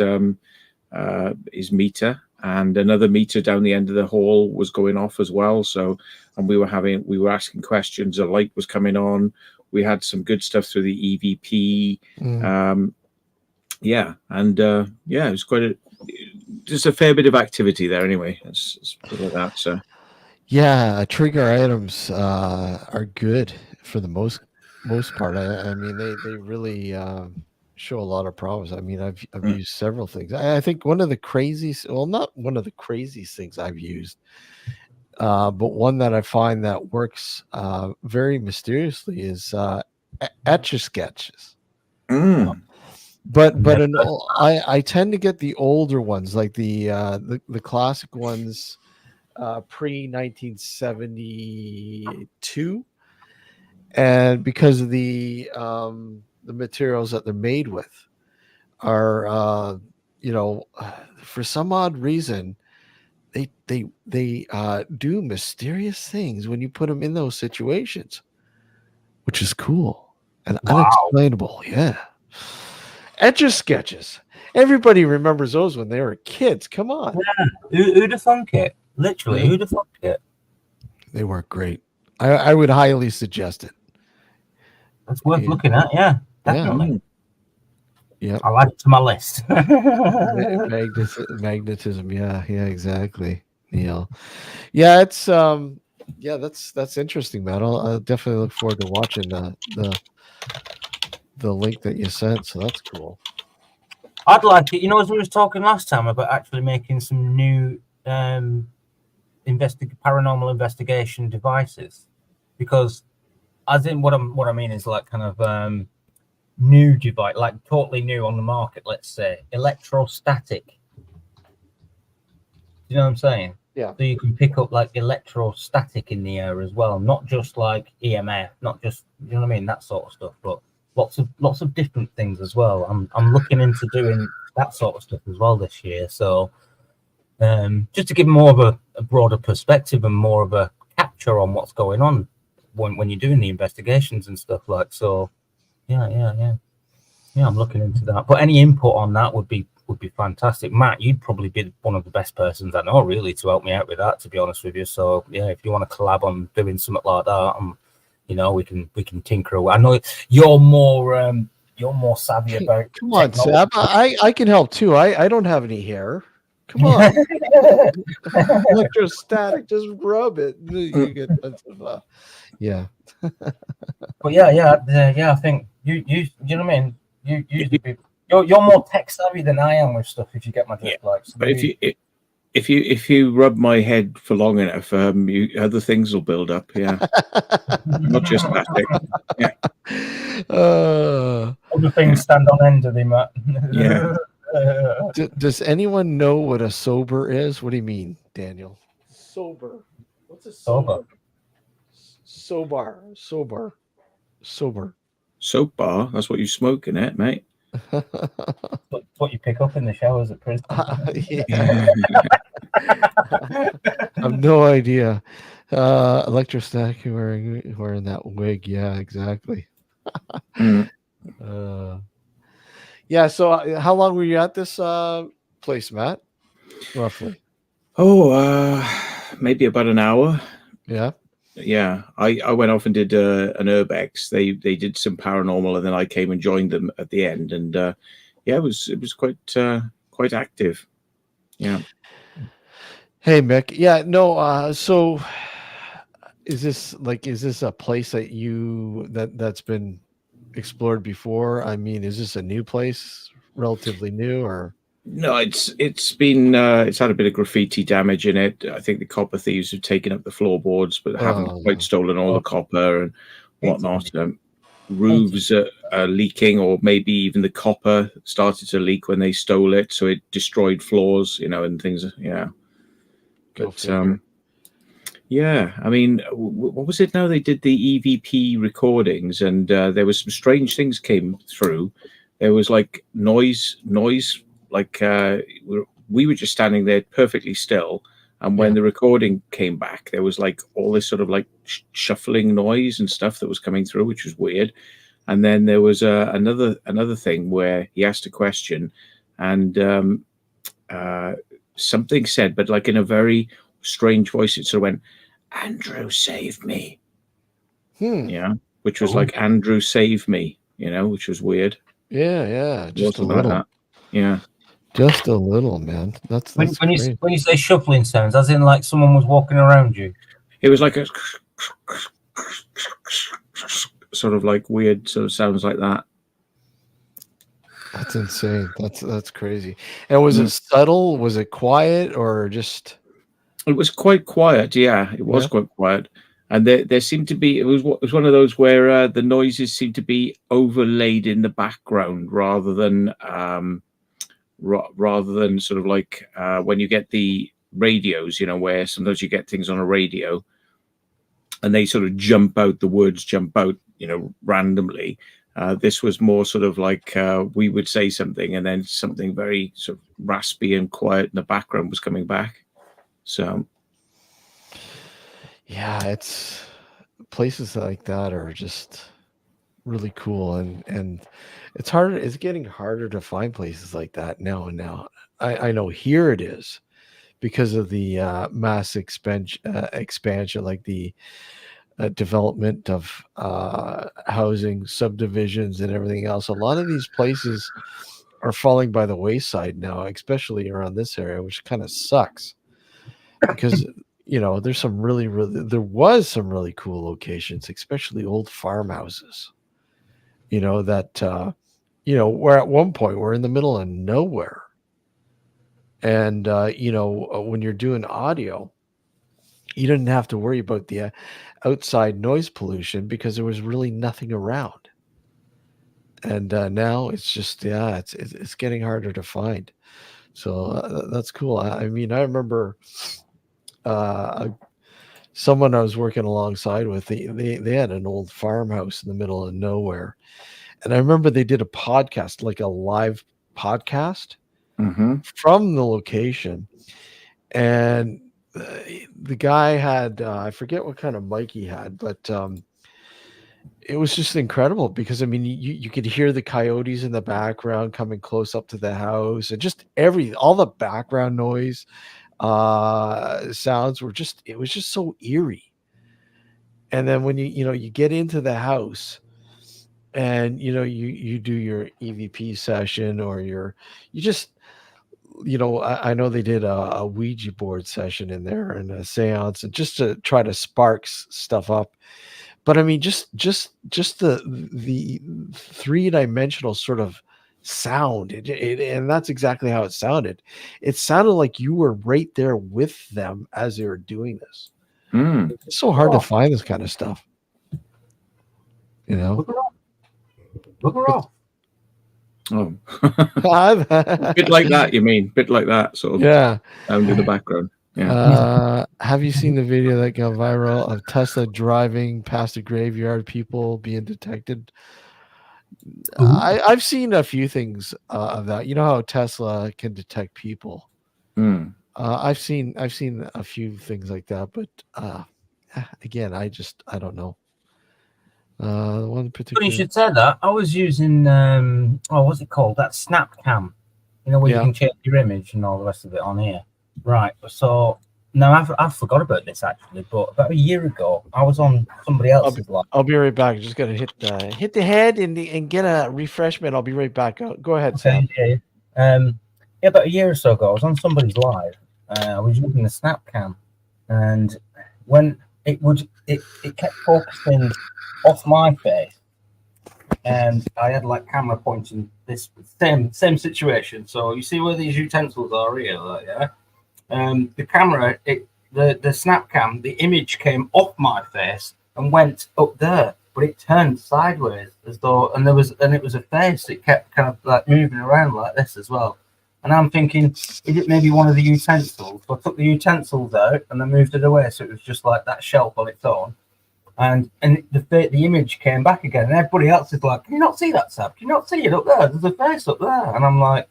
meter, and another meter down the end of the hall was going off as well. So, and we were asking questions. A light was coming on. We had some good stuff through the EVP. It was just a fair bit of activity there anyway. Let's put it like that. So yeah, trigger items are good for the most part. I mean, they really show a lot of problems. I mean, I've used several things. I think one of the craziest, well, not one of the craziest things I've used, but one that I find that works very mysteriously is Etch-a-Sketches. But I tend to get the older ones, like the classic ones, pre 1972, and because of the materials that they're made with are for some odd reason they do mysterious things when you put them in those situations, which is cool and unexplainable. Yeah. Etch-a-Sketches. Everybody remembers those when they were kids. Come on. Yeah. Who'd have thunk it? Literally, who'd have thunk it? They work great. I would highly suggest it. That's worth looking at. Yeah, definitely. Yeah. I'll add it to my list. Magnetism. Yeah, exactly. Neil. Yeah, it's that's interesting, man. I'll definitely look forward to watching the link that you sent. So that's cool. I'd like it. As we were talking last time about actually making some new paranormal investigation devices, because as in what I mean is like kind of new device, like totally new on the market. Let's say electrostatic. You know what I'm saying? Yeah. So you can pick up like electrostatic in the air as well, not just like EMF, not just that sort of stuff, but lots of different things as well. I'm looking into doing that sort of stuff as well this year. So just to give more of a broader perspective and more of a capture on what's going on when you're doing the investigations and stuff like. So yeah, I'm looking into that. But any input on that would be fantastic. Matt, you'd probably be one of the best persons I know really to help me out with that, to be honest with you. So yeah, if you want to collab on doing something like that, we can tinker away. I know you're more savvy about. Come on, Sab. I can help too. I don't have any hair. Come on. Electrostatic, just rub it. You get yeah. But yeah, I think you know what I mean. You'd be You're more tech savvy than I am with stuff. If you get my drift, like. So But if you rub my head for long enough, other things will build up. Yeah, not just static. Yeah, other things stand on end, do they, Matt? yeah. Does anyone know what a sober is? What do you mean, Daniel? Sober. What's a Sober. Sober. Sober. Soap bar. That's what you smoke in it, mate. What you pick up in the showers at prison. Yeah. I've no idea. Electrostatic wearing that wig. Yeah, exactly. Mm. Yeah. So, how long were you at this place, Matt? Roughly. Oh, maybe about an hour. Yeah. Yeah, I went off and did an urbex. They did some paranormal, and then I came and joined them at the end. And yeah, it was quite active. Yeah. Hey, Mick. Yeah. No. So, is this a place that's been explored before? I mean, is this a new place, relatively new, or? No, it's been it's had a bit of graffiti damage in it. I think the copper thieves have taken up the floorboards, but haven't quite stolen all the copper and whatnot. Roofs are leaking, or maybe even the copper started to leak when they stole it, so it destroyed floors, and things. Yeah, but yeah, I mean, what was it now? They did the EVP recordings, and there was some strange things came through. There was like noise. Like we were just standing there perfectly still, and when the recording came back, there was like all this sort of like shuffling noise and stuff that was coming through, which was weird. And then there was another thing where he asked a question, and something said, but like in a very strange voice, it sort of went, "Andrew, save me." Yeah, which was like, "Andrew, save me," which was weird. Yeah, just a Like little. that. Yeah. Just a little, man. That's when you say shuffling sounds, as in like someone was walking around you. It was like a sort of like weird sort of sounds like that. That's insane. That's crazy. And was it subtle? Was it quiet, or just? It was quite quiet. Yeah, it was quite quiet. And there seemed to be, it was one of those where the noises seemed to be overlaid in the background rather than sort of like when you get the radios, where sometimes you get things on a radio and they sort of the words jump out, randomly. This was more sort of like we would say something and then something very sort of raspy and quiet in the background was coming back. So yeah, it's places like that are just really cool, and it's harder. It's getting harder to find places like that now. And now, I know here it is because of the mass expansion, like the development of housing subdivisions and everything else. A lot of these places are falling by the wayside now, especially around this area, which kind of sucks because there's there was some really cool locations, especially old farmhouses, that where at one point we're in the middle of nowhere. And when you're doing audio, you didn't have to worry about the outside noise pollution because there was really nothing around. And now it's just it's getting harder to find. So that's cool. I mean, I remember someone I was working alongside with, they had an old farmhouse in the middle of nowhere. And I remember they did a podcast, like a live podcast from the location. And the guy had, I forget what kind of mic he had, but it was just incredible because, I mean, you could hear the coyotes in the background coming close up to the house, and just all the background noise sounds were it was just so eerie. And then when you get into the house and you do your EVP session, or you just I know they did a Ouija board session in there and a seance, and just to try to spark stuff up. But I mean, just the three-dimensional sort of sound. And that's exactly how it sounded. It sounded like you were right there with them as they were doing this. Mm. It's so hard to find this kind of stuff. You know? Look her off. Oh, a bit like that. You mean? Bit like that sort of Yeah. sound in the background. Yeah. Have you seen the video that got viral of Tesla driving past a graveyard, people being detected? I've seen a few things of that. You know how Tesla can detect people. Mm. I've seen a few things like that, but again, I don't know. One particular. You should say that. I was using what's it called? That snap cam. You know where you can change your image and all the rest of it on here. Right. So now I've forgot about this actually, but about a year ago I was on somebody else's live. I'll be right back. I just gotta hit the head and get a refreshment. I'll be right back. Go ahead, Sam. About a year or so ago, I was on somebody's live. I was using the snap cam, and when it kept focusing off my face, and I had like camera pointing this same situation. So you see where these utensils are here, like, yeah. The camera, the snap cam, the image came off my face and went up there, but it turned sideways as though, and it was a face. It kept kind of like moving around like this as well. And I'm thinking, is it maybe one of the utensils? So I took the utensils out and I moved it away, so it was just like that shelf on its own. And the image came back again, and everybody else is like, "Can you not see that, Sab? Can you not see it up there? There's a face up there." And I'm like,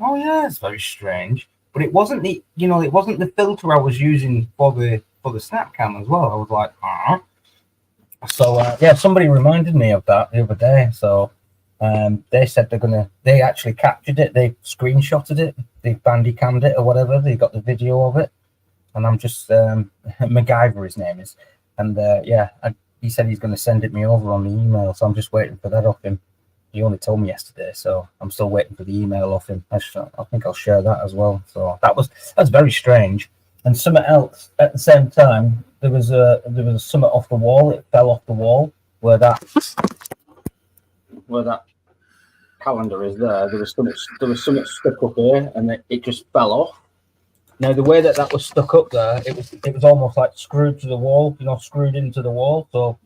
"Oh yeah, it's very strange." But it wasn't the filter I was using for the snap cam as well. I was like, "Ah." So somebody reminded me of that the other day. So they said they actually captured it, they screenshotted it, they bandicammed it or whatever. They got the video of it, and I'm just MacGyver, his name is. And he said he's going to send it me over on the email, so I'm just waiting for that off him. He only told me yesterday, so I'm still waiting for the email off him. I think I'll share that as well. So that's very strange. And something else at the same time, there was something off the wall. It fell off the wall where that calendar is there. There was something stuck up here, and it just fell off. Now, the way that was stuck up there, it was almost like screwed to the wall, screwed into the wall. So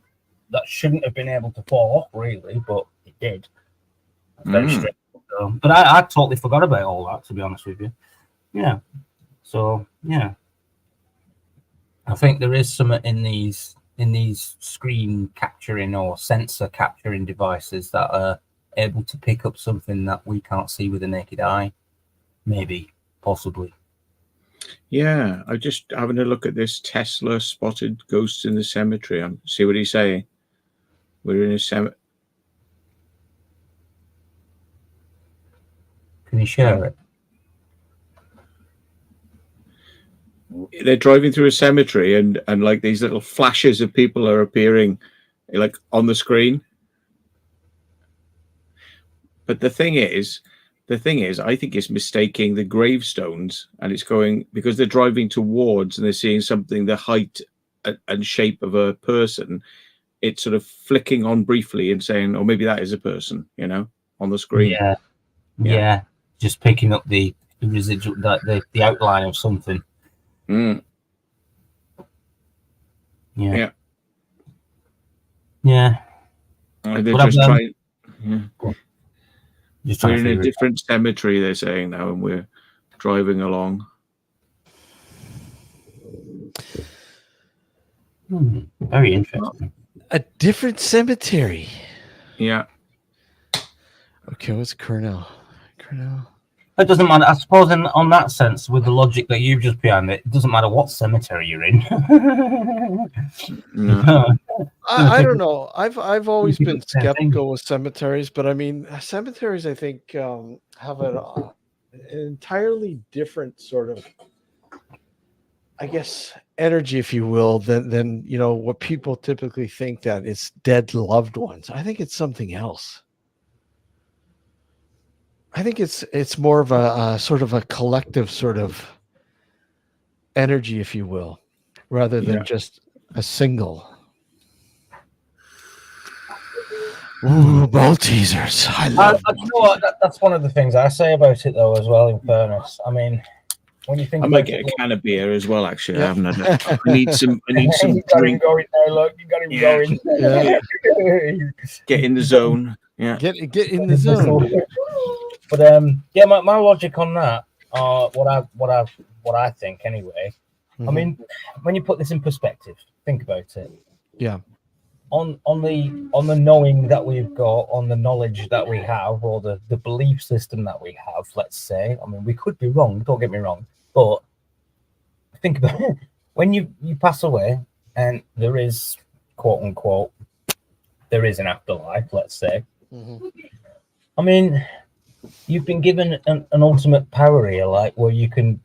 that shouldn't have been able to fall off, really, but it did. That's very strange. So, but I totally forgot about all that, to be honest with you. Yeah. So, yeah. I think there is something in these screen capturing or sensor capturing devices that are able to pick up something that we can't see with the naked eye. Maybe, possibly. Yeah, I'm just having a look at this. Tesla spotted ghosts in the cemetery. See what he's saying. We're in a cemetery. Can you share it? They're driving through a cemetery, and like these little flashes of people are appearing, like on the screen. But the thing is, I think it's mistaking the gravestones, and it's going because they're driving towards and they're seeing something the height and shape of a person. It's sort of flicking on briefly and saying, "Oh, maybe that is a person," on the screen. Yeah. Just picking up the residual, the outline of something. Mm. Yeah. They're just trying. Yeah. We're in a different cemetery, they're saying now, and we're driving along. Very interesting. A different cemetery. Yeah. Okay, what's Cornell? It doesn't matter. I suppose on that sense, with the logic that you've just behind it, it doesn't matter what cemetery you're in. No. I don't know. I've always been skeptical with cemeteries, but I mean, cemeteries, I think, have an entirely different sort of, I guess, energy, if you will, than what people typically think that it's dead loved ones. I think it's something else. I think it's more of a sort of a collective sort of energy, if you will, rather than just a single. Ooh, Maltesers. I love You know what? That's one of the things I say about it, though, as well. In fairness, I mean, when you think I about might get it, a can of beer as well. Actually, I Yeah. haven't had. I need some. I need some you got him drink. going now. Look, you got him Yeah. going. Yeah. Get in the zone. Yeah. Get in the zone. But yeah, my logic on that, what I think anyway. I Mhm. mean, when you put this in perspective, think about it. Yeah. On the knowing that we've got, on the knowledge that we have, or the belief system that we have, let's say. I mean, we could be wrong. Don't get me wrong, but think about it. When you pass away, and there is, quote unquote, there is an afterlife. Let's say. Mhm. I mean, you've been given an ultimate power here, like where you can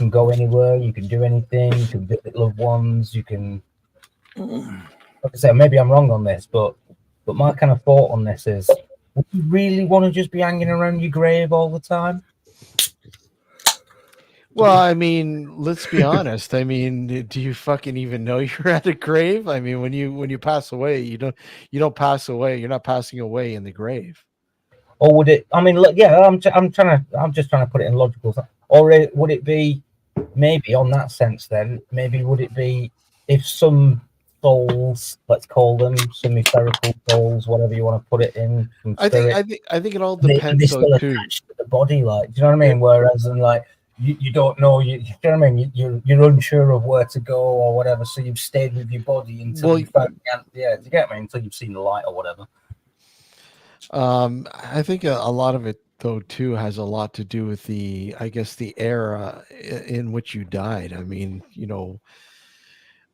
go anywhere, you can do anything, you can visit loved ones, you can. Like I said, maybe I'm wrong on this, but my kind of thought on this is: would you really want to just be hanging around your grave all the time? Well, I mean, let's be honest. I mean, do you fucking even know you're at a grave? I mean, when you pass away, you don't pass away. You're not passing away in the grave. Or would it? I mean, look, yeah, I'm just trying to put it in logical. Or would it be maybe on that sense? Then maybe would it be if some souls, let's call them some etherical souls, whatever you want to put it in, from spirit, I think it all they depends though still too. attached to the body, like, do you know what I mean? Whereas in like you don't know, you know what I mean? You're unsure of where to go or whatever, so you've stayed with your body until you found yeah, do you get me? Until you've seen the light or whatever. I think a lot of it though too has a lot to do with I guess the era in which you died. I mean,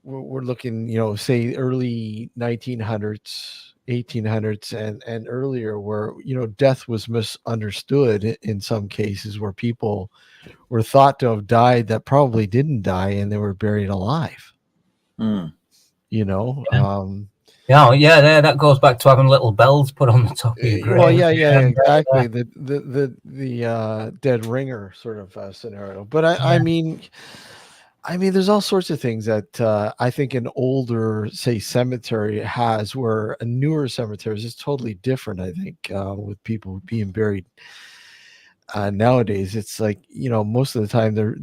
we're looking, say early 1900s, 1800s, and earlier, where death was misunderstood in some cases, where people were thought to have died that probably didn't die, and they were buried alive. Mm. Yeah, that goes back to having little bells put on the top of your grave. Well, yeah, exactly. The dead ringer sort of scenario. But I mean, there's all sorts of things that I think an older, say, cemetery has, where a newer cemeteries is totally different. I think with people being buried nowadays, it's like, most of the time they're,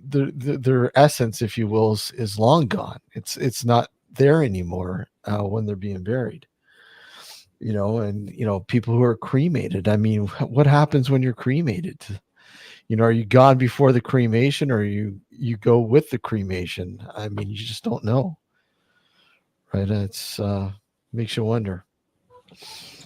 their essence, if you will, is long gone. It's not there anymore when they're being buried. And people who are cremated. I mean, what happens when you're cremated? Are you gone before the cremation, or you go with the cremation? I mean, you just don't know, right? It's makes you wonder.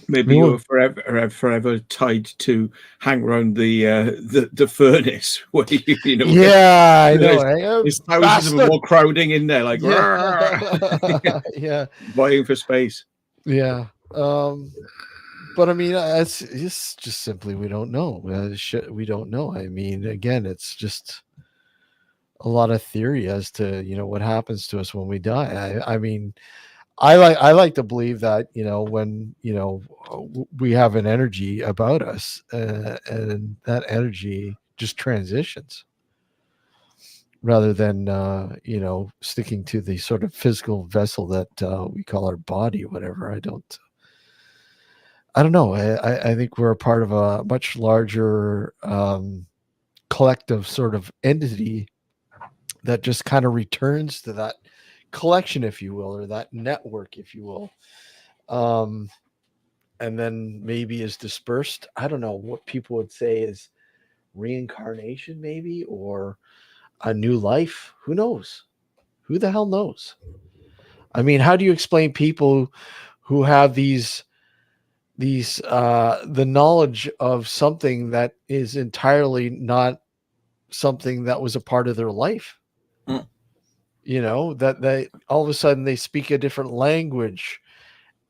Maybe you're forever tied to hang around the furnace where Yeah, I know. There's thousands of them all crowding in there, like yeah, vying for space. Yeah. But I mean, it's just simply we don't know. We don't know. I mean, again, it's just a lot of theory as to what happens to us when we die. I mean, I like to believe that when we have an energy about us, and that energy just transitions, rather than sticking to the sort of physical vessel that we call our body, whatever. I don't know. I think we're a part of a much larger collective sort of entity that just kind of returns to that collection, if you will, or that network, if you will, and then maybe is dispersed. I don't know what people would say is reincarnation, maybe, or a new life. Who knows? Who the hell knows? I mean, how do you explain people who have the knowledge of something that is entirely not something that was a part of their life? That they all of a sudden they speak a different language,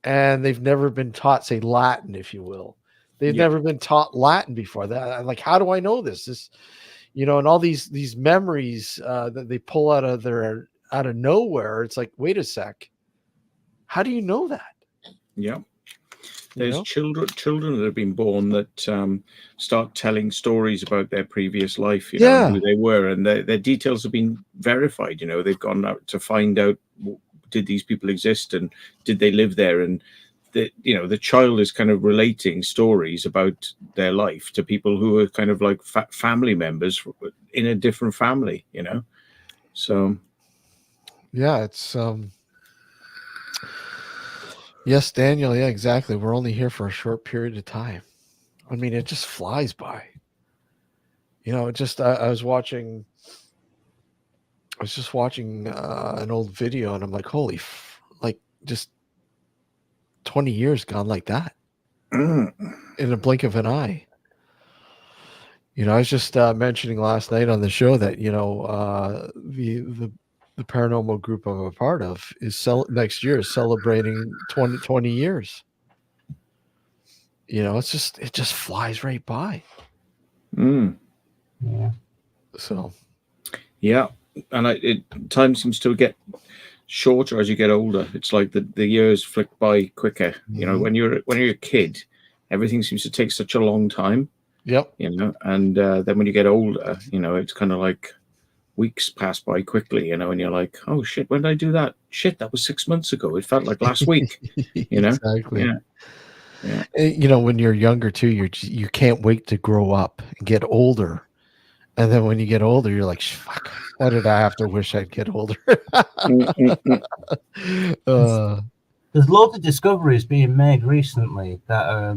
and they've never been taught, say, Latin, if you will. They've never been taught Latin before that. I'm like, how do I know this? And all these memories that they pull out of nowhere. It's like, wait a sec, how do you know that? Yeah. There's children that have been born that start telling stories about their previous life, who they were, and their details have been verified. They've gone out to find out did these people exist, and did they live there? And the child is kind of relating stories about their life to people who are kind of like family members in a different family, So Yeah, it's yes, Daniel. Yeah, exactly. We're only here for a short period of time. I mean, it just flies by. I was just watching an old video, and I'm like, holy, like just 20 years gone like that in a blink of an eye. I was just mentioning last night on the show that the paranormal group I'm a part of is next year is celebrating 20 years. It just flies right by. Yeah. So yeah, and time seems to get shorter as you get older. It's like the years flick by quicker. When you're a kid, everything seems to take such a long time. Yep. And then when you get older, it's kind of like weeks pass by quickly, and you're like, oh shit, when did I do that? Shit, that was 6 months ago. It felt like last week. Exactly. Yeah. When you're younger too, you can't wait to grow up and get older. And then when you get older, you're like, fuck, why did I have to wish I'd get older? There's loads of discoveries being made recently that are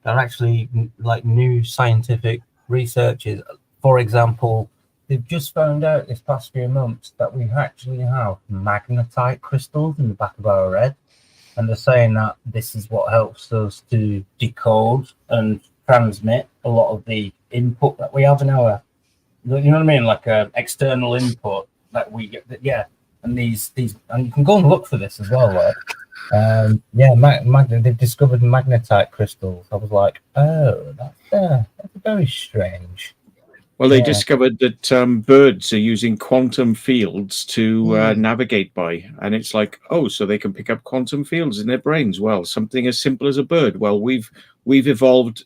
actually like new scientific researches. For example, they've just found out this past few months that we actually have magnetite crystals in the back of our head. And they're saying that this is what helps us to decode and transmit a lot of the input that we have in our, you know what I mean, like external input that we get. Yeah, and these, and you can go and look for this as well. Right? They've discovered magnetite crystals. I was like, oh, that's very strange. Well, they discovered that birds are using quantum fields to navigate by. And it's like, oh, so they can pick up quantum fields in their brains. Well, something as simple as a bird. Well, we've evolved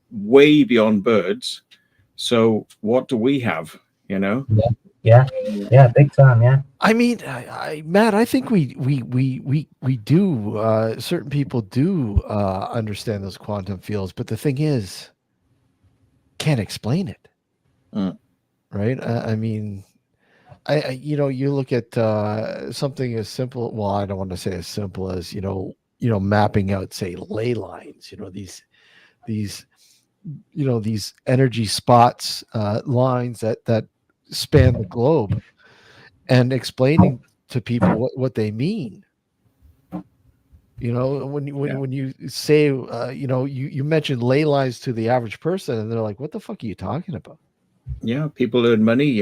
way beyond birds. So what do we have, Yeah, big time, yeah. I mean, Matt, I think we do, certain people do understand those quantum fields. But the thing is, can't explain it. Right? I mean, you look at something as simple. Well, I don't want to say as simple as mapping out, say, ley lines. These energy spots, lines that span the globe, and explaining to people what they mean. When you say, you mentioned ley lines to the average person, and they're like, "What the fuck are you talking about?" Yeah, people earn money,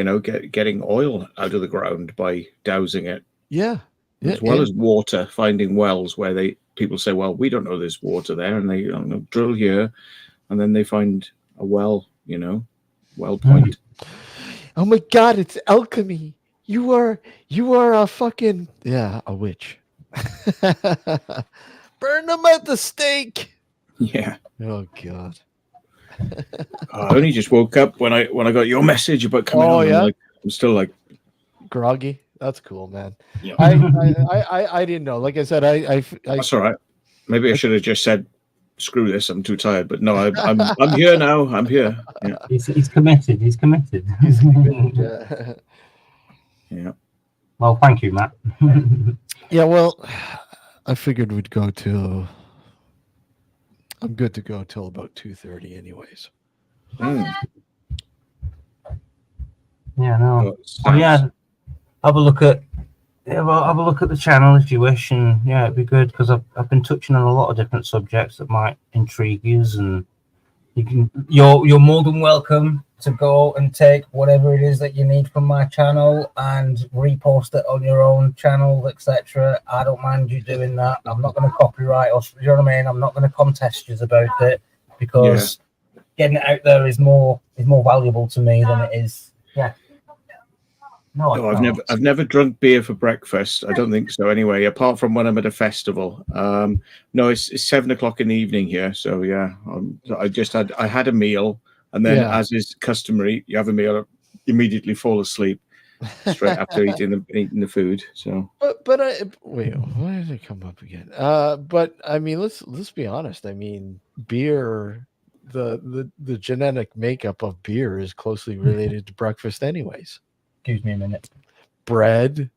getting oil out of the ground by dousing it. Yeah. As well as water, finding wells where people say, well, we don't know there's water there, and they drill here, and then they find a well, well point. Oh my God, it's alchemy. You are a fucking a witch. Burn them at the stake. Yeah. Oh God. I only just woke up when I got your message about coming on. Yeah? I'm still like groggy. That's cool, man. Yeah. I didn't know. Like I said, I that's all right. Maybe I should have just said, screw this, I'm too tired. But no, I'm here now. I'm here. Yeah. He's committed. He's committed. Yeah. Well, thank you, Matt. Yeah, well, I figured we'd go to. I'm good to go till about 2:30, anyways. Yeah, no. Oh, yeah, have a look at the channel if you wish, and yeah, it'd be good because I've been touching on a lot of different subjects that might intrigue you, and you're more than welcome to go and take whatever it is that you need from my channel and repost it on your own channel, etc. I don't mind you doing that. I'm not going to copyright or, you know what I mean? I'm not going to contest you about it because getting it out there is more valuable to me than it is. Yeah. No, I've never drunk beer for breakfast. I don't think so. Anyway, apart from when I'm at a festival. No, it's 7:00 in the evening here. So yeah, I had a meal, and then as is customary, you have a meal, immediately fall asleep, straight after eating the food. So, but wait, why did it come up again? But I mean, let's be honest. I mean, beer, the genetic makeup of beer is closely related to breakfast, anyways. Excuse me a minute. Bread,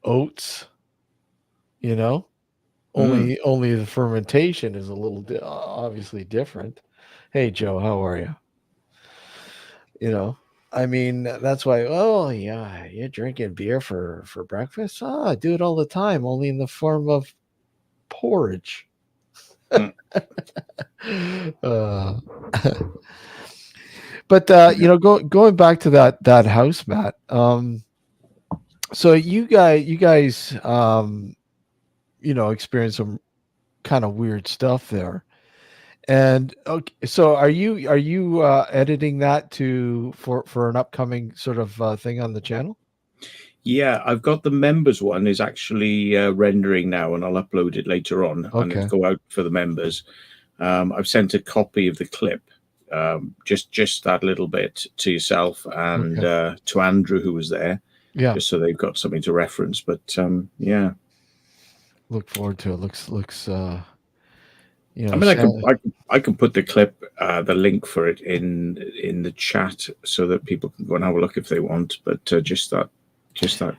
oats, you know, only the fermentation is a little obviously different. Hey, Joe, how are you? You know, I mean, that's why. Oh, yeah, you're drinking beer for breakfast. Oh, I do it all the time, only in the form of porridge. Mm. But you know, going back to that house, Matt. So you guys, you know, experienced some kind of weird stuff there. And okay, so are you editing that for an upcoming sort of thing on the channel? yeah, I've got the members one is actually rendering now, and I'll upload it later on, and Okay. it'll go out for the members. I've sent a copy of the clip, just that little bit to yourself and to Andrew, who was there, Yeah. just so they've got something to reference. But yeah, Look forward to it. Looks you know, I mean, I can put the clip, the link for it in the chat so that people can go and have a look if they want. But just that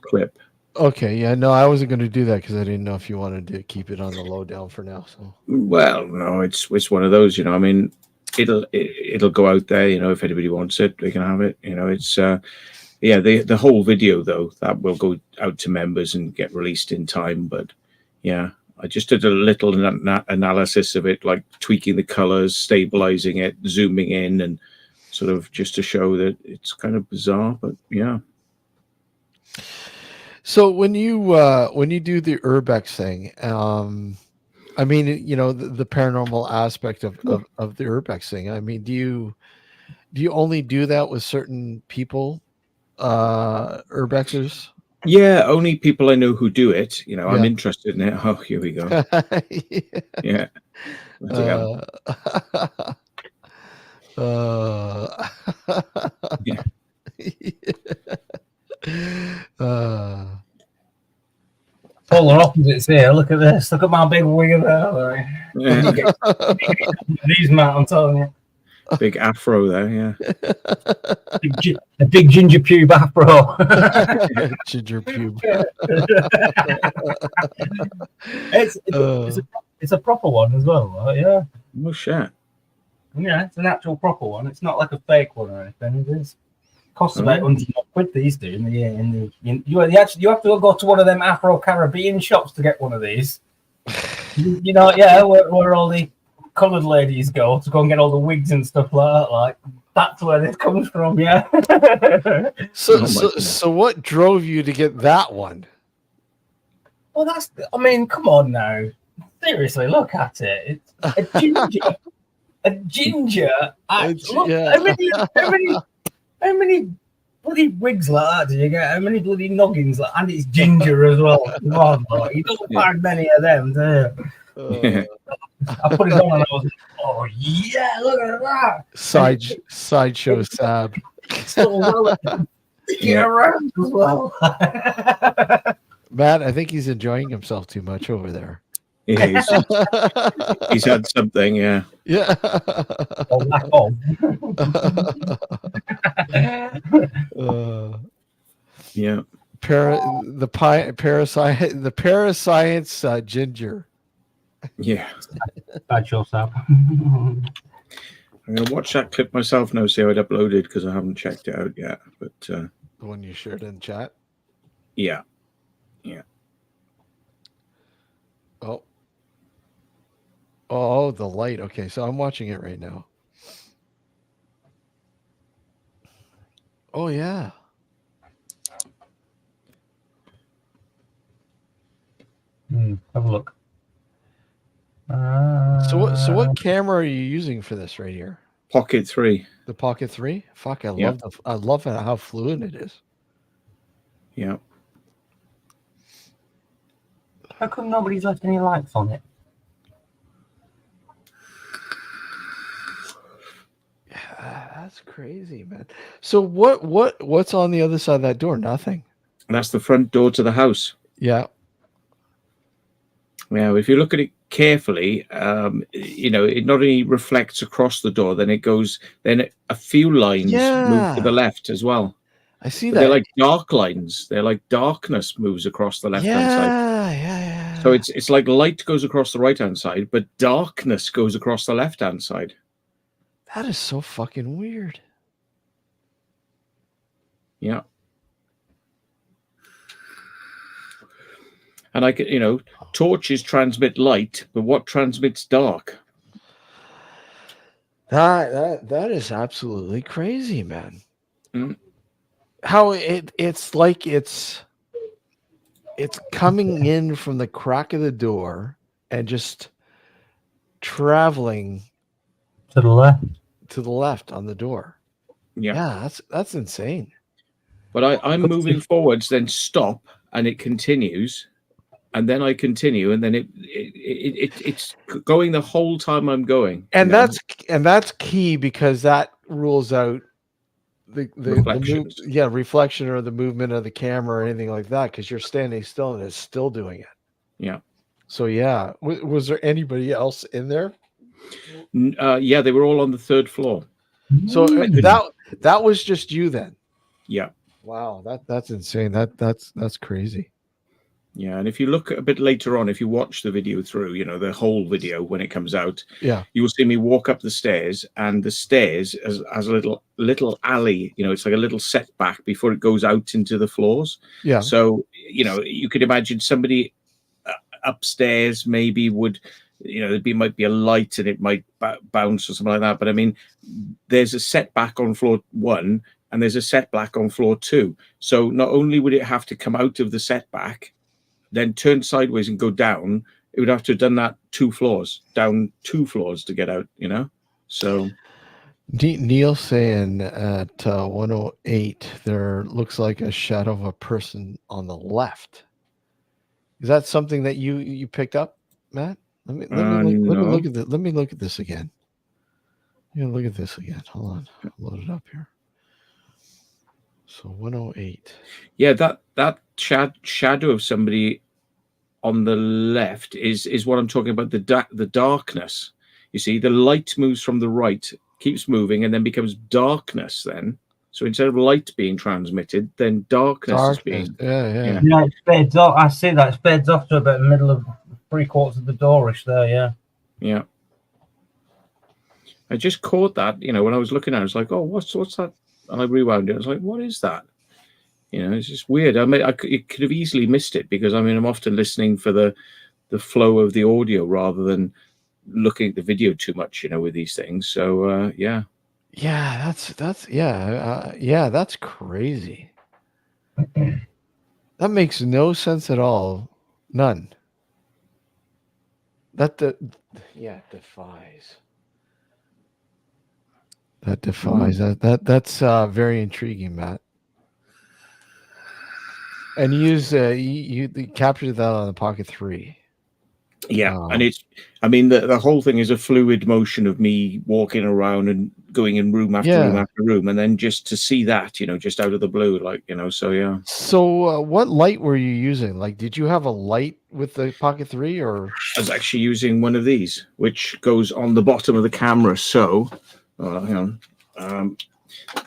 clip. okay, yeah, no, I wasn't going to do that because I didn't know if you wanted to keep it on the lowdown for now. So Well, no, it's one of those, you know. I mean, it'll go out there, you know. If anybody wants it, they can have it. You know, it's yeah. The whole video though, that will go out to members and get released in time. But yeah, I just did a little analysis of it, like tweaking the colors, stabilizing it, zooming in, and sort of just to show that it's kind of bizarre. But yeah. So when you do the urbex thing, I mean, you know, the paranormal aspect of the urbex thing. I mean, do you only do that with certain people, urbexers? Yeah, only people I know who do it. You know, I'm Yeah. interested in it. Oh, here we go. Yeah. Bloody hell. Yeah. Polar opposites here. Look at this. Look at my big wig of hair. Yeah. These, Matt, I'm telling you. Big afro there, yeah. A big ginger pube afro. Ginger pube. It's a proper one as well, right? Yeah. Oh shit. Yeah, it's an actual proper one. It's not like a fake one or anything. It costs about £100 these do. You have to go to one of them Afro-Caribbean shops to get one of these. You know, yeah, where all the coloured ladies go to and get all the wigs and stuff like that. Like that's where this comes from, yeah. So what drove you to get that one? Well, I mean, come on now. Seriously, look at it. It's a ginger. A ginger. Look, how many bloody wigs like that do you get? How many bloody noggins? And it's ginger as well. Come on, like, you don't find many of them, do you? I put it on and I was like, oh yeah, look at that. Sideshow Sab. Still relative. Around as well. Matt, I think he's enjoying himself too much over there. Yeah, he's had something, yeah. Yeah. Yeah. Parascience ginger. Yeah. Bad yourself. I'm gonna watch that clip myself now, see how it uploaded because I haven't checked it out yet. But the one you shared in chat. Yeah. Yeah. Oh, the light. Okay, so I'm watching it right now. Oh yeah. Have a look. So what camera are you using for this right here? Pocket 3. The Pocket 3? Fuck, I love how fluid it is. Yeah. How come nobody's left any lights on it? Yeah, That's crazy, man. So what's on the other side of that door? Nothing. And that's the front door to the house. Yeah. Now, if you look at it carefully, it not only reflects across the door, then a few lines move to the left as well. I see But they're that. like dark lines. They're like darkness moves across the left-hand side. Yeah. So it's like light goes across the right-hand side, but darkness goes across the left-hand side. That is so fucking weird. Yeah. And torches transmit light, but what transmits dark? That is absolutely crazy, man. Mm. How it's like it's coming in from the crack of the door and just traveling To the left on the door. Yeah. That's insane. But I'm moving forwards, then stop, and it continues, and then I continue, and then it's going the whole time I'm going. And that's key, because that rules out the reflection or the movement of the camera or anything like that, because you're standing still and it's still doing it. Yeah. So yeah, was there anybody else in there? Yeah, they were all on the third floor. So that was just you then? Yeah. Wow, that's insane. That's crazy. Yeah, and if you look a bit later on, if you watch the video through, the whole video when it comes out, you will see me walk up the stairs, and the stairs as a little alley. It's like a little setback before it goes out into the floors. Yeah. So you could imagine somebody upstairs maybe would, might be a light and it might bounce or something like that. But I mean, there's a setback on floor 1 and there's a setback on floor 2. So not only would it have to come out of the setback, then turn sideways and go down, it would have to have done that 2 floors, down 2 floors to get out, So Neil saying at 108, there looks like a shadow of a person on the left. Is that something that you picked up, Matt? Let me look at this. Let me look at this again. Look at this again. Hold on, I'll load it up here. So 108. Yeah, that shadow of somebody on the left is what I'm talking about. The darkness. You see, the light moves from the right, keeps moving, and then becomes darkness. Then, so instead of light being transmitted, then darkness is being. Yeah. It fades off. I see that it fades off to about the middle of 3/4 of the doorish there. Yeah. Yeah. I just caught that. When I was looking at it, I was like, "Oh, what's that?" And I rewound it. I was like, "What is that?" It's just weird. I could have easily missed it, because I'm often listening for the flow of the audio rather than looking at the video too much, with these things. So yeah. Yeah, that's crazy. That makes no sense at all. None. It defies. That defies. That's very intriguing, Matt. And you captured that on the Pocket 3. Yeah, and the whole thing is a fluid motion of me walking around and going in room after room after room, and then just to see that, just out of the blue, so yeah. So what light were you using? Like, did you have a light with the Pocket 3, or? I was actually using one of these, which goes on the bottom of the camera. So, hang on.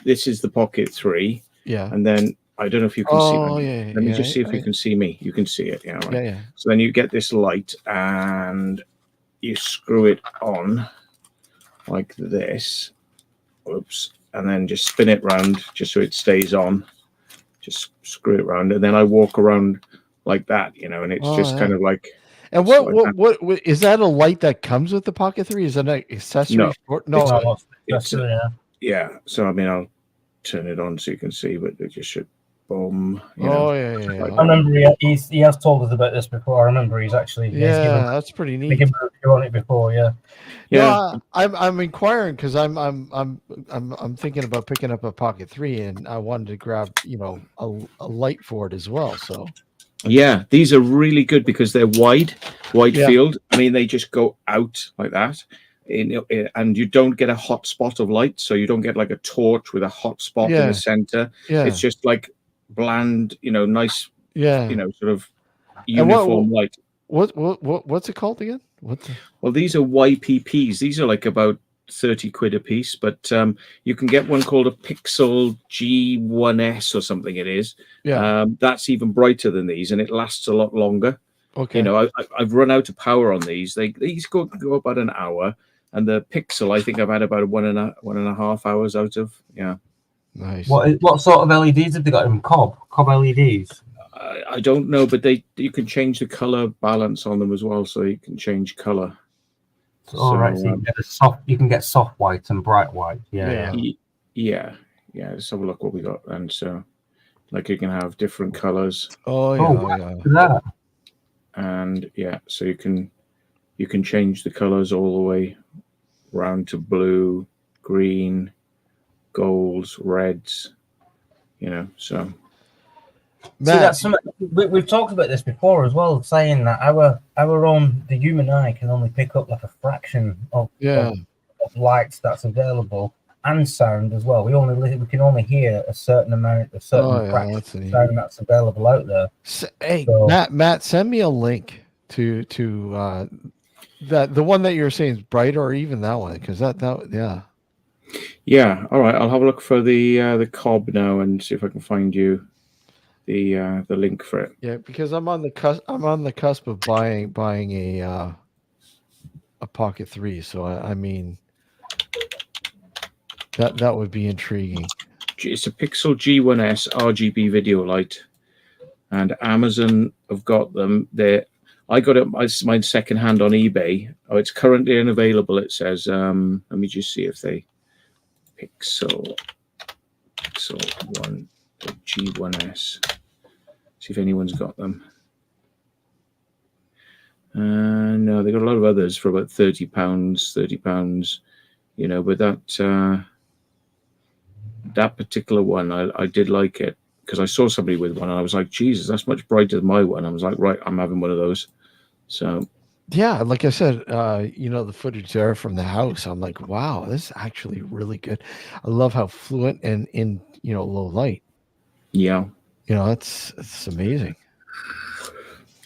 This is the Pocket 3. Yeah. And then I don't know if you can see me. Yeah. Let me just see if you can see me. You can see it, yeah. Right? Yeah. So then you get this light and you screw it on like this. Oops. And then just spin it round just so it stays on. Just screw it round. And then I walk around like that, and it's kind of like. And what is that, a light that comes with the Pocket 3? Is that an accessory? No. Yeah. So I'll turn it on so you can see, but it just should. Boom. Yeah. I remember he has told us about this before. I remember he's actually that's pretty neat. On it before, yeah. I'm inquiring because I'm thinking about picking up a Pocket 3, and I wanted to grab a light for it as well. So yeah, these are really good because they're wide field. I mean, they just go out like that. and you don't get a hot spot of light, so you don't get like a torch with a hot spot in Yeah. the center. Yeah. It's just like bland, nice, Yeah. sort of And uniform light. what's it called again? Well, these are YPPs. These are like about 30 quid a piece, but you can get one called a Pixel G1S or something. It is. Yeah. That's even brighter than these, and it lasts a lot longer. Okay. I've run out of power on these. These go about an hour, and the Pixel, I think I've had about one and a half hours out of. Yeah. Nice. What sort of LEDs have they got in cob LEDs? I don't know, but you can change the color balance on them as well, so you can change color. All right, so you can get soft white and bright white. Yeah. Let's have a look what we got. And so, like, you can have different colors. Oh yeah. Wow, look at that. And so you can change the colors all the way round to blue, green, golds, reds. So. Matt, See, that's something we've talked about this before as well, saying that the human eye can only pick up like a fraction of light that's available, and sound as well. We can only hear a certain amount, a certain fraction of sound that's available out there. Hey, Matt, send me a link to that the one that you're saying is brighter, or even that one, because that. Yeah. All right. I'll have a look for the cob now and see if I can find you the link for it. Yeah, because I'm on the cusp of buying a Pocket 3, so I mean that would be intriguing. It's a Pixel G1S RGB video light, and Amazon have got them. I got it my second hand on eBay. Oh, it's currently unavailable. It says. Let me just see if they Pixel 1 G1S. See if anyone's got them. No, they got a lot of others for about £30. But that particular one, I did like it because I saw somebody with one and I was like, Jesus, that's much brighter than my one. I was like, right, I'm having one of those. So yeah, like I said, the footage there from the house, I'm like, wow, this is actually really good. I love how fluent and in low light. Yeah. It's amazing.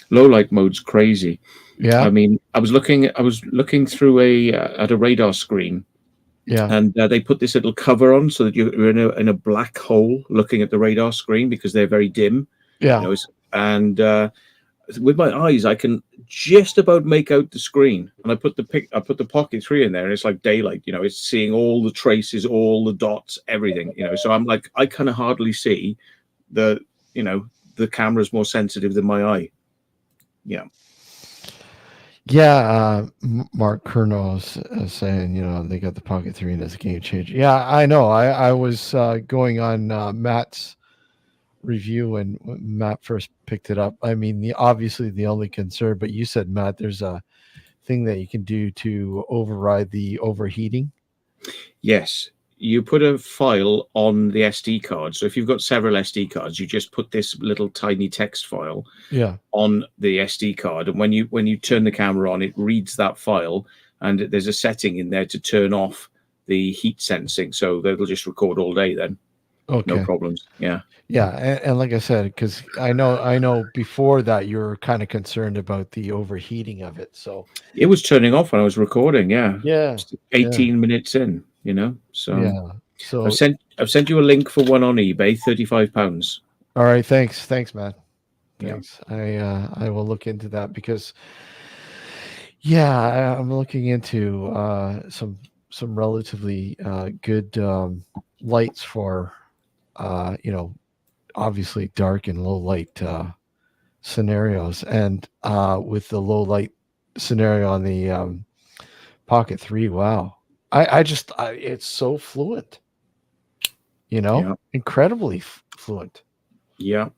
Low light mode's crazy. Yeah. I mean, I was looking through at a radar screen. Yeah. And they put this little cover on so that you're in a black hole looking at the radar screen because they're very dim. Yeah. And with my eyes, I can just about make out the screen. And I put the Pocket 3 in there, and it's like daylight. It's seeing all the traces, all the dots, everything. So I'm like, I kind of hardly see the camera's more sensitive than my eye. Yeah. Yeah. Mark Kernos saying, they got the Pocket 3 and it's a game changer. Yeah, I know. I was going on Matt's review when Matt first picked it up. I mean, obviously the only concern, but you said, Matt, there's a thing that you can do to override the overheating. Yes. You put a file on the SD card. So if you've got several SD cards, you just put this little tiny text file on the SD card. And when you turn the camera on, it reads that file. And there's a setting in there to turn off the heat sensing. So they'll just record all day then. Okay. No problems. Yeah. Yeah. And like I said, because I know before that you were kind of concerned about the overheating of it. So it was turning off when I was recording. Yeah. Yeah. 18 minutes in. So yeah. So I've sent you a link for one on eBay, £35. All right, thanks, Matt. Thanks. Yeah. I will look into that because I'm looking into some relatively good lights for obviously dark and low light scenarios, and with the low light scenario on the Pocket 3, wow. I just it's so fluent, incredibly fluent. Yeah.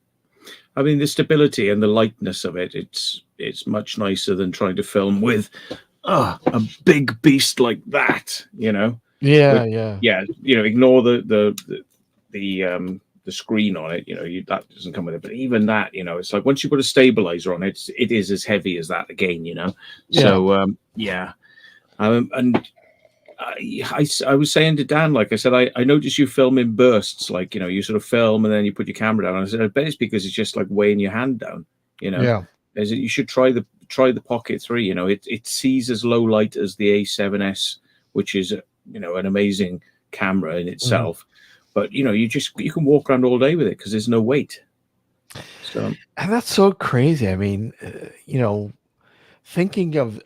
I mean, the stability and the lightness of it, it's much nicer than trying to film with a big beast like that, Yeah. Ignore the screen on it, that doesn't come with it. But even that, it's like once you put a stabilizer on it, it is as heavy as that again, Yeah. So, And I was saying to Dan, like I said, I noticed you film in bursts, like, you know, you sort of film and then you put your camera down. I said, I bet it's because it's just like weighing your hand down, you know. Yeah. As you should try the Pocket 3. You know, it sees as low light as the A7S, which is, you know, an amazing camera in itself. But you know, you can walk around all day with it because there's no weight. So, and that's so crazy. I mean, you know, thinking of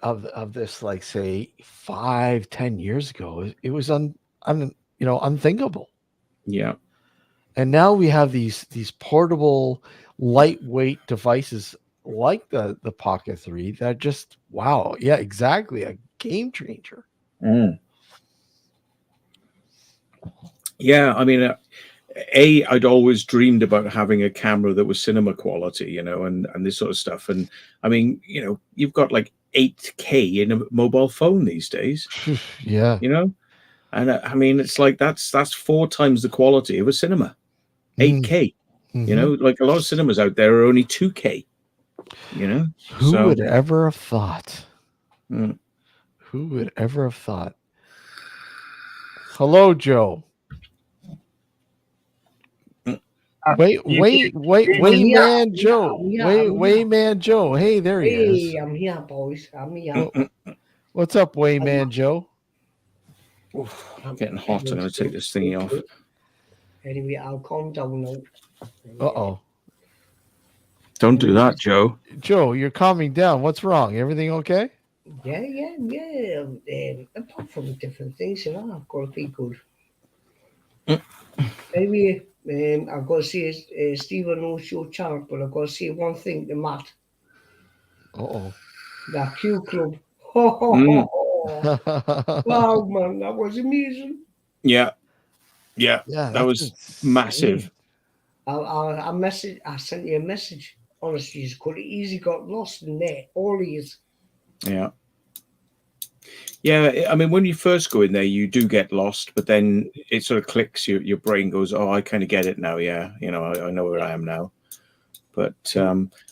this, like say 5-10 years ago, it was unthinkable. yeah. And now we have these portable, lightweight devices like the Pocket 3 that just, wow, yeah, exactly, a game changer. Yeah, I mean, I'd always dreamed about having a camera that was cinema quality, you know, and this sort of stuff. And I mean, you know, you've got like 8K in a mobile phone these days, Yeah. you know, and I mean, it's like that's 4 times the quality of a cinema. 8K, you know, like a lot of cinemas out there are only 2K, you know. Who would ever have thought? Mm. Who would ever have thought? Hello, Joe. Wait, man, Joe. Wait, man, Joe. Hey, there he is. I'm here, boys. I'm here. What's up, man, Joe? Oof, I'm getting hot. I'm going to take this thingy off. Anyway, I'll calm down now. Uh-oh. Don't do that, Joe. Joe, you're calming down. What's wrong? Everything okay? Yeah. Apart from different things, you know, I've got to be good. Anyway, I've got to say, Stephen knows your channel, but I've got to say one thing to Matt. Uh-oh. That Q Club. Wow, man, that was amazing. Yeah, that was massive. I sent you a message. Honestly, you could have easily got lost in there. All these. Yeah, I mean, when you first go in there, you do get lost, but then it sort of clicks. Your brain goes, "Oh, I kind of get it now." Yeah, you know, I know where I am now. But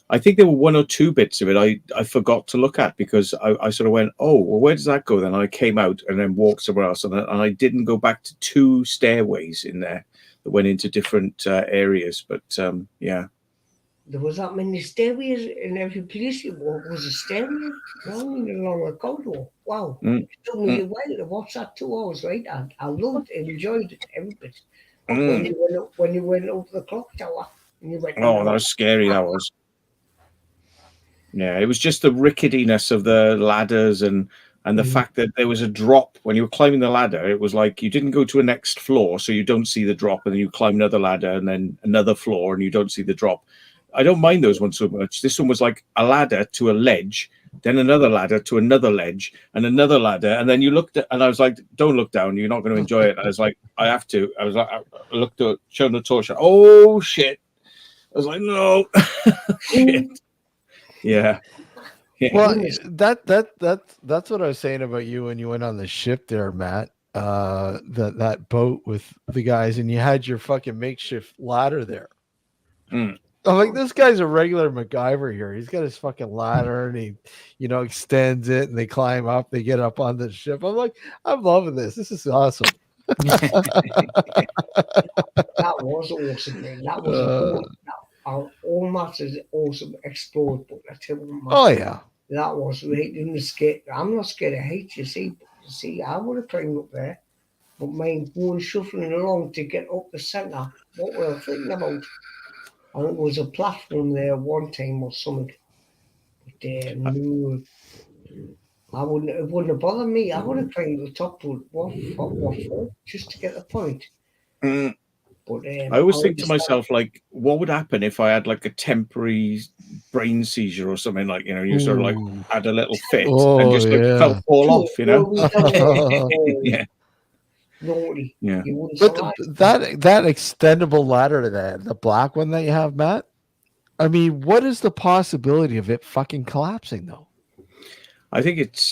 I think there were 1 or 2 bits of it I forgot to look at because I sort of went, "Oh, well, where does that go?" Then I came out and then walked somewhere else, and I didn't go back to 2 stairways in there that went into different areas. But yeah. There was that many stairways in every place you walk was a stairway along a corridor. Wow. It took me a while to watch that 2 hours, right? I loved it, enjoyed it, every bit. When you went up the clock tower and you went, oh, that was scary, that was. Yeah, it was just the ricketiness of the ladders and the fact that there was a drop when you were climbing the ladder. It was like you didn't go to a next floor, so you don't see the drop, and then you climb another ladder and then another floor and you don't see the drop. I don't mind those ones so much. This one was like a ladder to a ledge, then another ladder to another ledge, and another ladder. And then you looked at, and I was like, "Don't look down. You're not going to enjoy it." And I was like, "I have to." I was like, I looked at, showing the torch. Oh shit! I was like, "No, shit." Yeah. Well, that's what I was saying about you when you went on the ship there, Matt. That boat with the guys, and you had your fucking makeshift ladder there. I'm like, this guy's a regular MacGyver here. He's got his fucking ladder and he, you know, extends it and they climb up, they get up on the ship. I'm like, I'm loving this. This is awesome. That was awesome, man. That was all matters awesome explored, but I tell you what, oh yeah. That was right in the skate. I'm not scared of heights, you see, I would have climbed up there, but mine going shuffling along to get up the centre. What were I thinking about? I think there was a platform there one time or something. But no, it wouldn't have bothered me. I would have climbed the top, but what for? Just to get the point. But I always think to myself, like, what would happen if I had like a temporary brain seizure or something? Like, you know, you sort of like had a little fit and just like fall off, you know? Yeah. Naughty. Yeah. But that extendable ladder to that, the black one that you have, Matt. I mean, what is the possibility of it fucking collapsing though? I think it's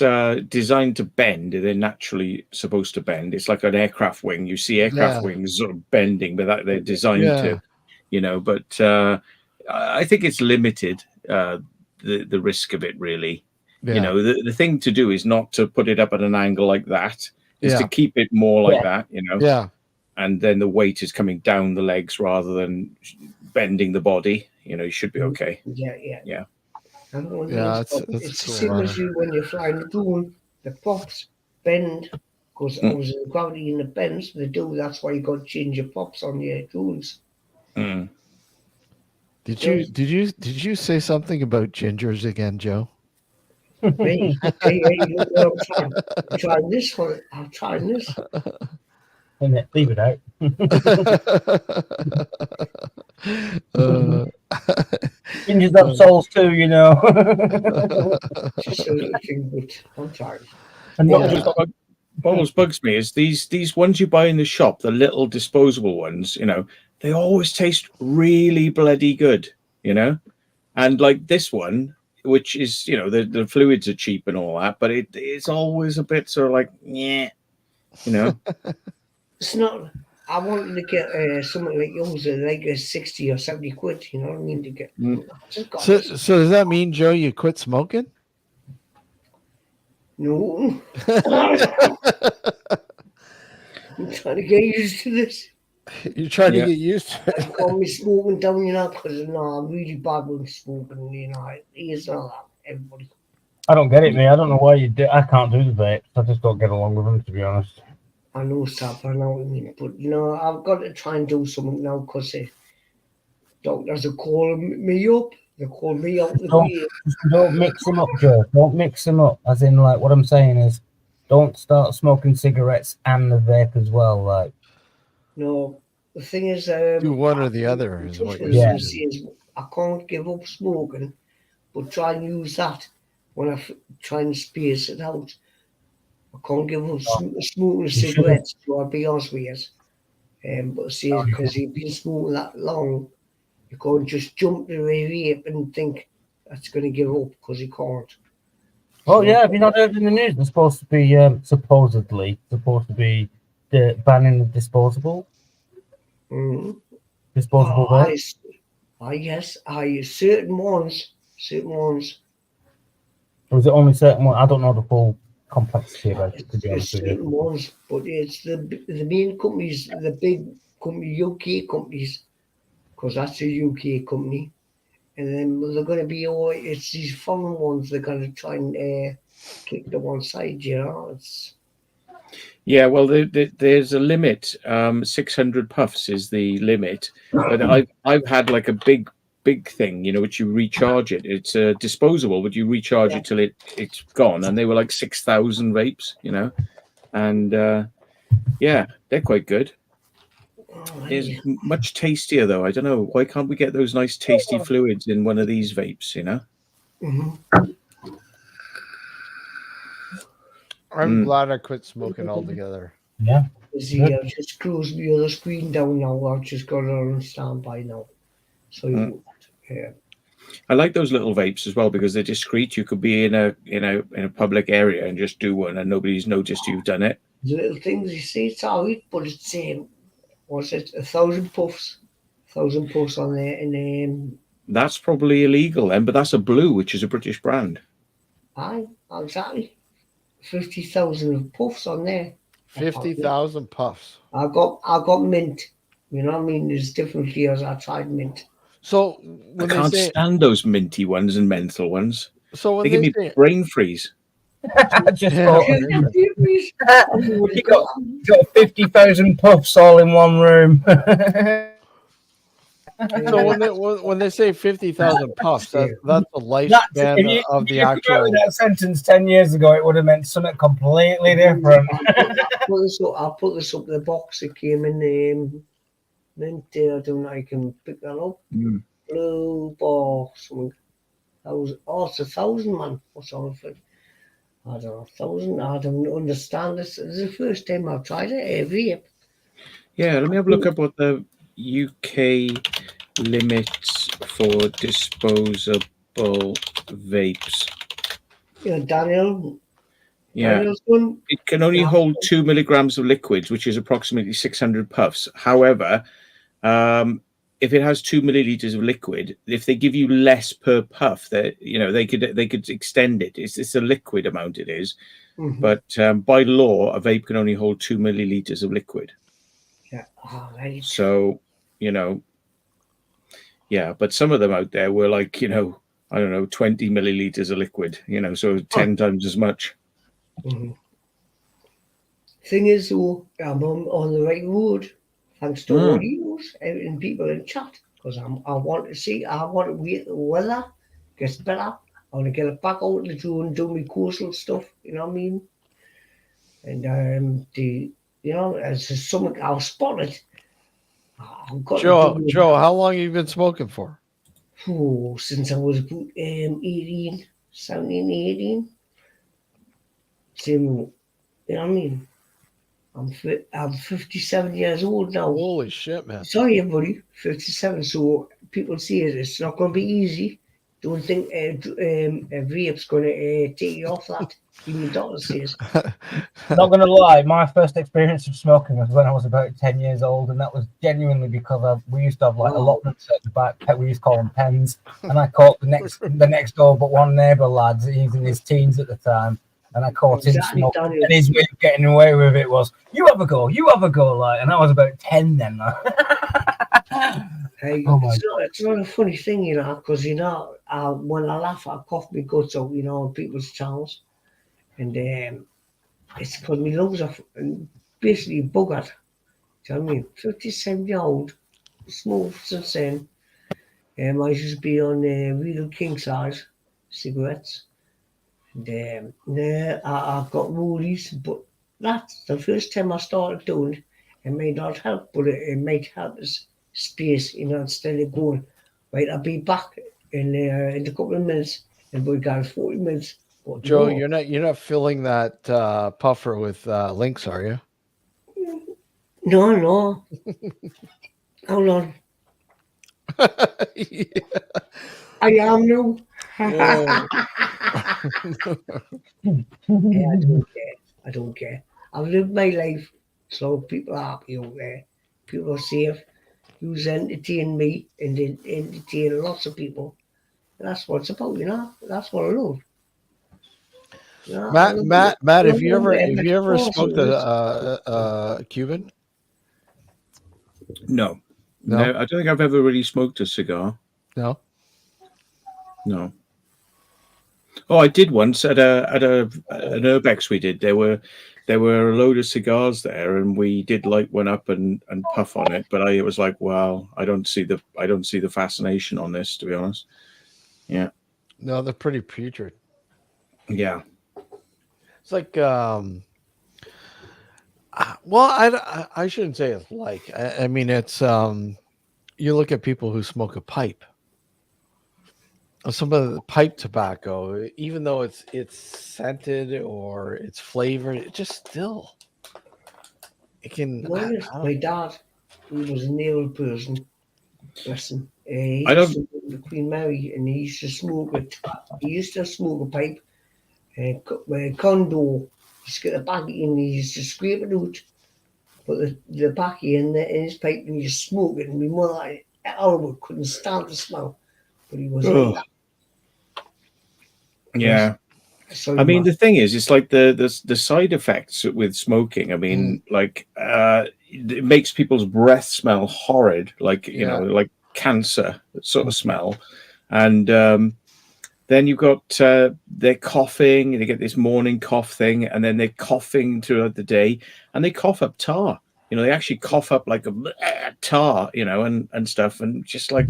designed to bend. They're naturally supposed to bend. It's like an aircraft wing. You see aircraft wings sort of bending, but they're designed to, you know. But I think it's limited, the risk of it really. You know, the thing to do is not to put it up at an angle like that. Is to keep it more like that, you know. Yeah. And then the weight is coming down the legs rather than bending the body. You know, you should be okay. Yeah. And That's it's the cool, same man. as you when you're flying the drone. The props bend because obviously the gravity in the bends. They do. That's why you got to change your props on your drones. Mm. Did you say something about gingers again, Joe? Hey, look what I'm trying. I'm trying this one. I'm trying this. Leave it out. Gingers have souls too, you know. Just a little thing, but I'm trying. And not just What always bugs me is these ones you buy in the shop, the little disposable ones, you know, they always taste really bloody good, you know? And like this one, which is, you know, the fluids are cheap and all that, but it's always a bit sort of like, yeah, you know? It's not. I wanted to get something like yours, like a 60 or 70 quid, you know what I mean? To get. Just got So this. does that mean, Joe, you quit smoking? No. I'm trying to get used to this. You're trying to get used to I it. call me smoking down, you know, because no, I'm really bad with smoking, you know. It's not that, everybody. I don't get it, mate. I don't know why you do. I can't do the vapes. I just don't get along with them, to be honest. I know, Sap, I know what you mean. But, you know, I've got to try and do something now because doctors are calling me up. They call me out the way. Don't mix them up, Joe. Don't mix them up. As in, like, what I'm saying is, don't start smoking cigarettes and the vape as well. Like, No, the thing is, Do one or the other is what you're Yeah. saying. I can't give up smoking, but try and use that when I try and space it out. I can't give up smoking cigarettes, so I'll be honest with you. But see, because you've been smoking that long, you can't just jump to a vape and think that's going to give up because you can't. oh yeah, have you not heard in the news? They're supposed to be supposedly banning the disposable vape. Yes, certain ones. Or is it only certain ones? I don't know the full complexity about it, to be honest with Certain you. ones, but it's the main companies, the big company, UK companies, because that's a UK company, and then they're going to be it's these foreign ones they're going to try and kick to one side, you know. It's Yeah, well, there's a limit. 600 puffs is the limit. But I've had like a big thing, you know, which you recharge it. It's disposable, but you recharge it till it's gone. And they were like 6,000 vapes, you know, and yeah, they're quite good. It's much tastier though. I don't know why can't we get those nice tasty fluids in one of these vapes, you know? I'm glad I quit smoking altogether. Yeah. See, I just closed the other screen down now. I've just got it on standby now. So yeah. I like those little vapes as well because they're discreet. You could be in a public area and just do one and nobody's noticed you've done it. The little things you see, it's alright, but it's what's it? 1,000 puffs. 1,000 puffs on there, and that's probably illegal then, but that's a Blue, which is a British brand. aye, exactly. 50,000 puffs on there. 50,000 puffs. I got mint. You know what I mean? There's different flavors. I tried mint. So I can't stand those minty ones and menthol ones. So when they give me brain freeze. You got 50,000 puffs all in one room. So when they say 50,000 puffs, that's the lifespan of the actual. That sentence 10 years ago, it would have meant something completely different. I'll put this up the box. It came in mint. I don't know. I can pick that up. Blue box. It's 1,000, man. What's on it? I don't know, 1,000. I don't understand this. This is the first time I've tried it. Vape. Yeah, let me have a look up what the UK limits for disposable vapes. Yeah, Daniel. Yeah, it can only hold 2 milligrams of liquids, which is approximately 600 puffs. However, if it has 2 milliliters of liquid, if they give you less per puff, that they could extend it. It's a liquid amount it is, Mhm. but by law, a vape can only hold 2 milliliters of liquid. Yeah. All right. So yeah, but some of them out there were like I don't know, 20 milliliters of liquid. So 10 times as much. Mhm. Thing is, though, I'm on the right road, thanks to all you and people in chat, because I want to wait the weather gets better. I want to get it back out to do my coastal stuff, you know what I mean? And as something I'll spot it. I've got to do it. Joe, how long have you been smoking for? Oh, since I was about 18, 17, 18. So, you know what I mean? I'm 57 years old now. Holy shit, man. Sorry, everybody, 57. So people say it's not going to be easy. Don't think vape's going to take you off that. Even doctor says. Not gonna lie, my first experience of smoking was when I was about 10 years old, and that was genuinely because we used to have like allotments at the back. We used to call them pens, and I caught the next door but one neighbour lads. He was in his teens at the time, and I caught him smoking. And his way of getting away with it was, "You have a go, like." And I was about 10 then. Hey, it's not a funny thing, because when I laugh, I cough my guts out, on people's channels, and it's because my lungs are basically buggered. Do you know what I mean? 57-year-old, smoked since then. I used to be on real king size cigarettes, and I've got roadies, but that's the first time I started doing it. It may not help, but it might help us space, instead of going, right, I'll be back in a couple of minutes, and we got 40 minutes. But Joe, no. you're not filling that puffer with links, are you? No. Hold on. Yeah. I am now. Yeah. I don't care. I've lived my life, so people are happy out there. People are safe. You entertain me and entertain lots of people. And that's what it's about, That's what I love. Matt, have you ever smoked a Cuban? No. No? I don't think I've ever really smoked a cigar. No. Oh, I did once at an urbex. We did. There were a load of cigars there, and we did light one up and puff on it. But it was like, wow, I don't see the fascination on this, to be honest. Yeah. No, they're pretty putrid. Yeah. It's like, well, I shouldn't say it's like. I mean, it's you look at people who smoke a pipe. Some of the pipe tobacco, even though it's scented or it's flavored, it just still it can. My dad, he was a naval person. Bless him. He I used don't. to the Queen Mary, and he used to smoke it. He used to smoke a pipe, condo. He's got a baggie, and he used to scrape it out, put the baggie in his pipe, and he just smoke it. And my mother, Albert, couldn't stand the smell, but he was like that. Yeah. I mean, the thing is, it's like the side effects with smoking. I mean, like it makes people's breath smell horrid, like like cancer sort of smell, and then you've got they're coughing, they get this morning cough thing, and then they're coughing throughout the day, and they cough up tar. They actually cough up like a tar, and stuff, and just like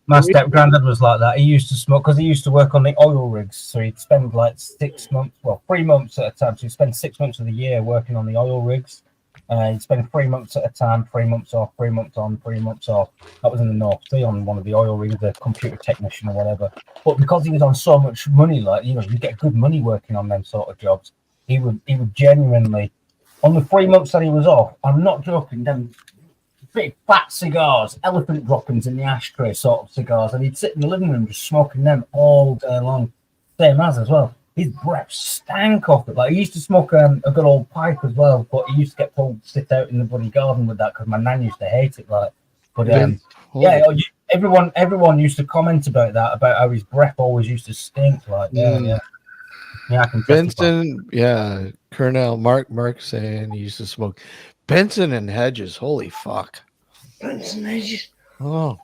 my step granddad was like that. He used to smoke because he used to work on the oil rigs, so he'd spend like 3 months at a time. So he'd spend 6 months of the year working on the oil rigs. He'd spend 3 months at a time, 3 months off, 3 months on, 3 months off. That was in the North Sea on one of the oil rigs, the computer technician or whatever. But because he was on so much money, like you get good money working on them sort of jobs. He would genuinely. On the 3 months that he was off, I'm not joking, them big fat cigars, elephant droppings in the ashtray sort of cigars, and he'd sit in the living room just smoking them all day long. Same as well. His breath stank off it. Like he used to smoke a good old pipe as well, but he used to get told to sit out in the bloody garden with that because my nan used to hate it. Like But Holy yeah, everyone used to comment about that, about how his breath always used to stink. Like, yeah, I can testify. Benson, yeah, Colonel Mark saying he used to smoke. Benson and Hedges, holy fuck. Benson Hedges. Oh,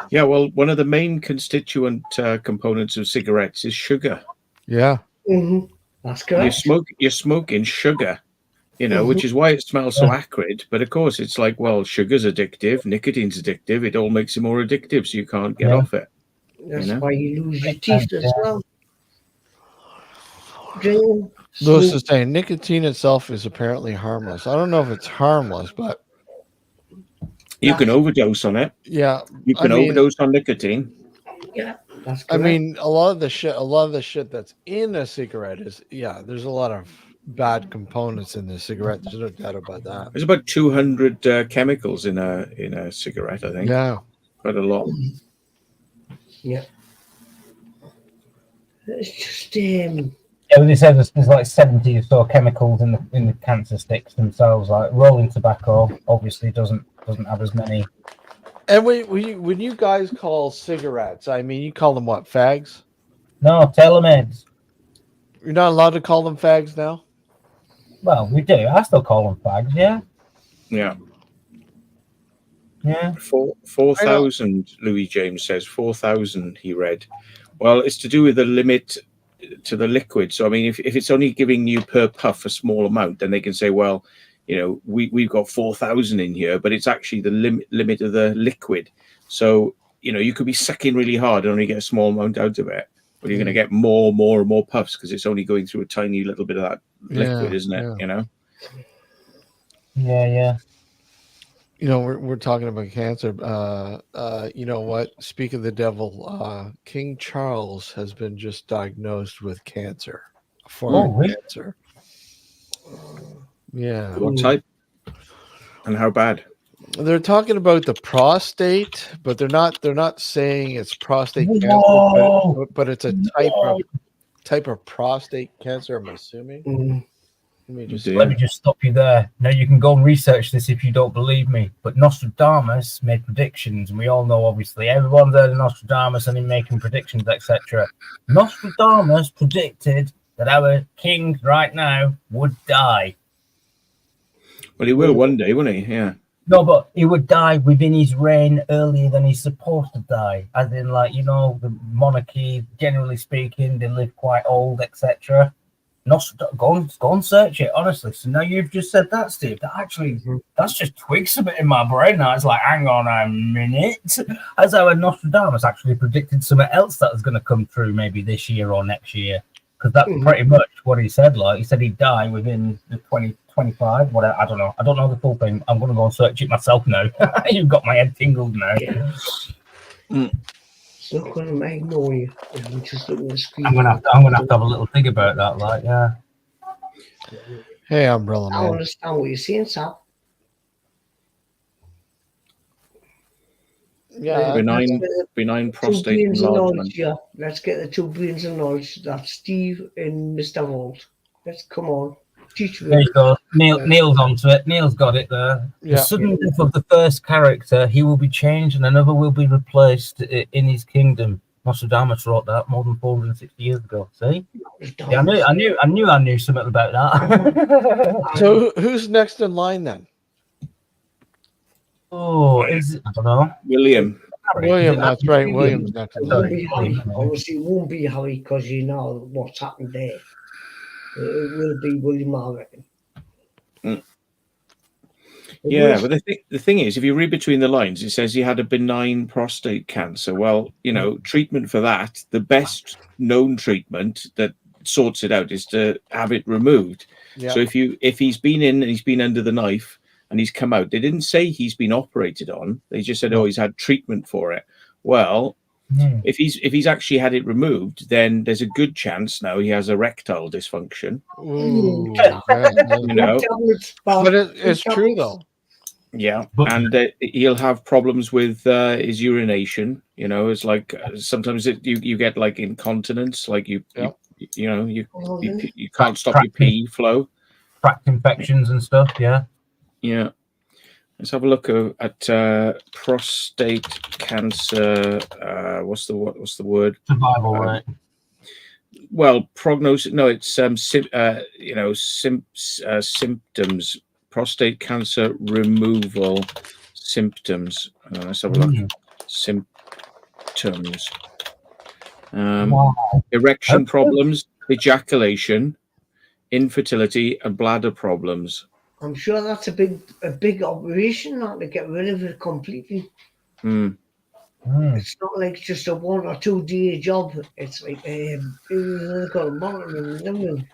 Yeah, well, one of the main constituent components of cigarettes is sugar. yeah. Mm-hmm. That's correct. You're smoking sugar, which is why it smells so acrid. But of course, it's like, well, sugar's addictive, nicotine's addictive. It all makes it more addictive, so you can't get off it. That's why you lose your teeth as well. Drinking. Lewis is saying nicotine itself is apparently harmless. I don't know if it's harmless, but you can overdose on it. Yeah, you can overdose on nicotine. Yeah, that's correct. I mean, a lot of the shit that's in a cigarette is there's a lot of bad components in the cigarette. There's no doubt about that. There's about 200 chemicals in a cigarette, I think. Yeah, quite a lot. Yeah, it's just Yeah, they said there's like 70 or so chemicals in the cancer sticks themselves. Like rolling tobacco, obviously doesn't have as many. And when you guys call cigarettes, I mean, you call them what, fags? No, telemeds. You're not allowed to call them fags now? Well, we do. I still call them fags, yeah. Yeah. Yeah. 4,000, Louis James says. 4,000, he read. Well, it's to do with the limit to the liquid. So, I mean, if it's only giving you per puff a small amount, then they can say, well, we've got 4,000 in here, but it's actually the limit of the liquid. So, you could be sucking really hard and only get a small amount out of it, but you're going to get more and more puffs because it's only going through a tiny little bit of that liquid, isn't it? Yeah. We're talking about cancer. You know what? Speak of the devil, King Charles has been just diagnosed with cancer. A form of cancer. Yeah. What type? And how bad? They're talking about the prostate, but they're not saying it's prostate cancer, but it's a type of prostate cancer, I'm assuming. Let me just stop you there. Now you can go and research this if you don't believe me. But Nostradamus made predictions, and we all know, obviously, everyone's heard of Nostradamus and him making predictions, etc. Nostradamus predicted that our king right now would die. Well, he will one day, won't he? Yeah. No, but he would die within his reign earlier than he's supposed to die. As in, the monarchy, generally speaking, they live quite old, etc. Go and search it, honestly. So now you've just said that, Steve. That's just twigged something in my brain now. It's like, hang on a minute. As though Nostradamus actually predicted something else that was going to come through maybe this year or next year. Because that's pretty much what he said. He said he'd die within the 2025. Whatever. I don't know. I don't know the full thing. I'm going to go and search it myself now. You've got my head tingled now. Yeah. It's not going to make noise. I'm just looking at the screen. I'm going to have to have a little think about that. Yeah. Hey, Umbrella Man. I understand what you're saying, Sal. Yeah. Benign prostate enlargement. Yeah, let's get the two brains of knowledge. That's Steve and Mr. Holt. Let's come on. Teach me. There you go. Neil's onto it. Neil's got it there. Yeah. The sudden death of the first character, he will be changed and another will be replaced in his kingdom. Nostradamus wrote that more than 460 years ago. See? Yeah, I knew something about that. So who's next in line then? Oh, I don't know. William, that's right. William's next in line. Obviously, it won't be Harry because you know what's happened there. It will be William, I reckon. Yeah, but the thing is, if you read between the lines, it says he had a benign prostate cancer. Well, treatment for that, the best known treatment that sorts it out is to have it removed. Yeah. So if he's been in and he's been under the knife and he's come out, they didn't say he's been operated on. They just said, he's had treatment for it. Well, if he's actually had it removed, then there's a good chance now he has erectile dysfunction. Ooh, but it's true though. Yeah, and he'll have problems with his urination. It's like sometimes you get like incontinence, like you can't stop your pee flow, tract infections and stuff. Yeah. Let's have a look at prostate cancer. What's the word? Survival rate. Well, prognosis. No, it's symptoms. Prostate cancer removal symptoms. Let's have a look. Symptoms. Wow. Erection problems, ejaculation, infertility, and bladder problems. I'm sure that's a big operation not to get rid of it completely. It's not like just a 1 or 2 day job. It's like they've got to monitor them.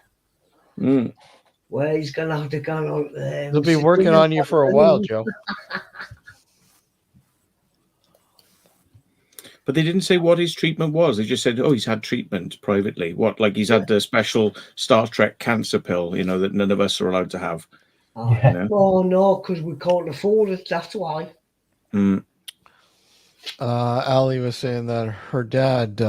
Well, he's gonna have to go out there. They'll be working on you for a while, Joe. But they didn't say what his treatment was. They just said, "Oh, he's had treatment privately." What, like he's had the special Star Trek cancer pill, that none of us are allowed to have. Oh no, because we can't afford it. That's why. Ali was saying that her dad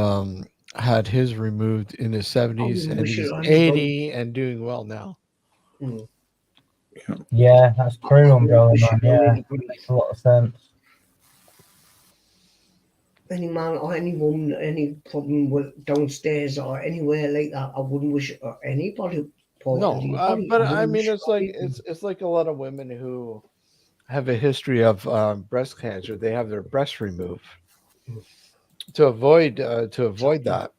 had his removed in his 70s, and he's 80 and doing well now. Yeah, that's true. I'm going on. Yeah, makes a lot of sense. Any man or any woman, any problem with downstairs or anywhere like that, I wouldn't wish it on anybody. No, but I mean, it's like a lot of women who have a history of breast cancer. They have their breasts removed to avoid that.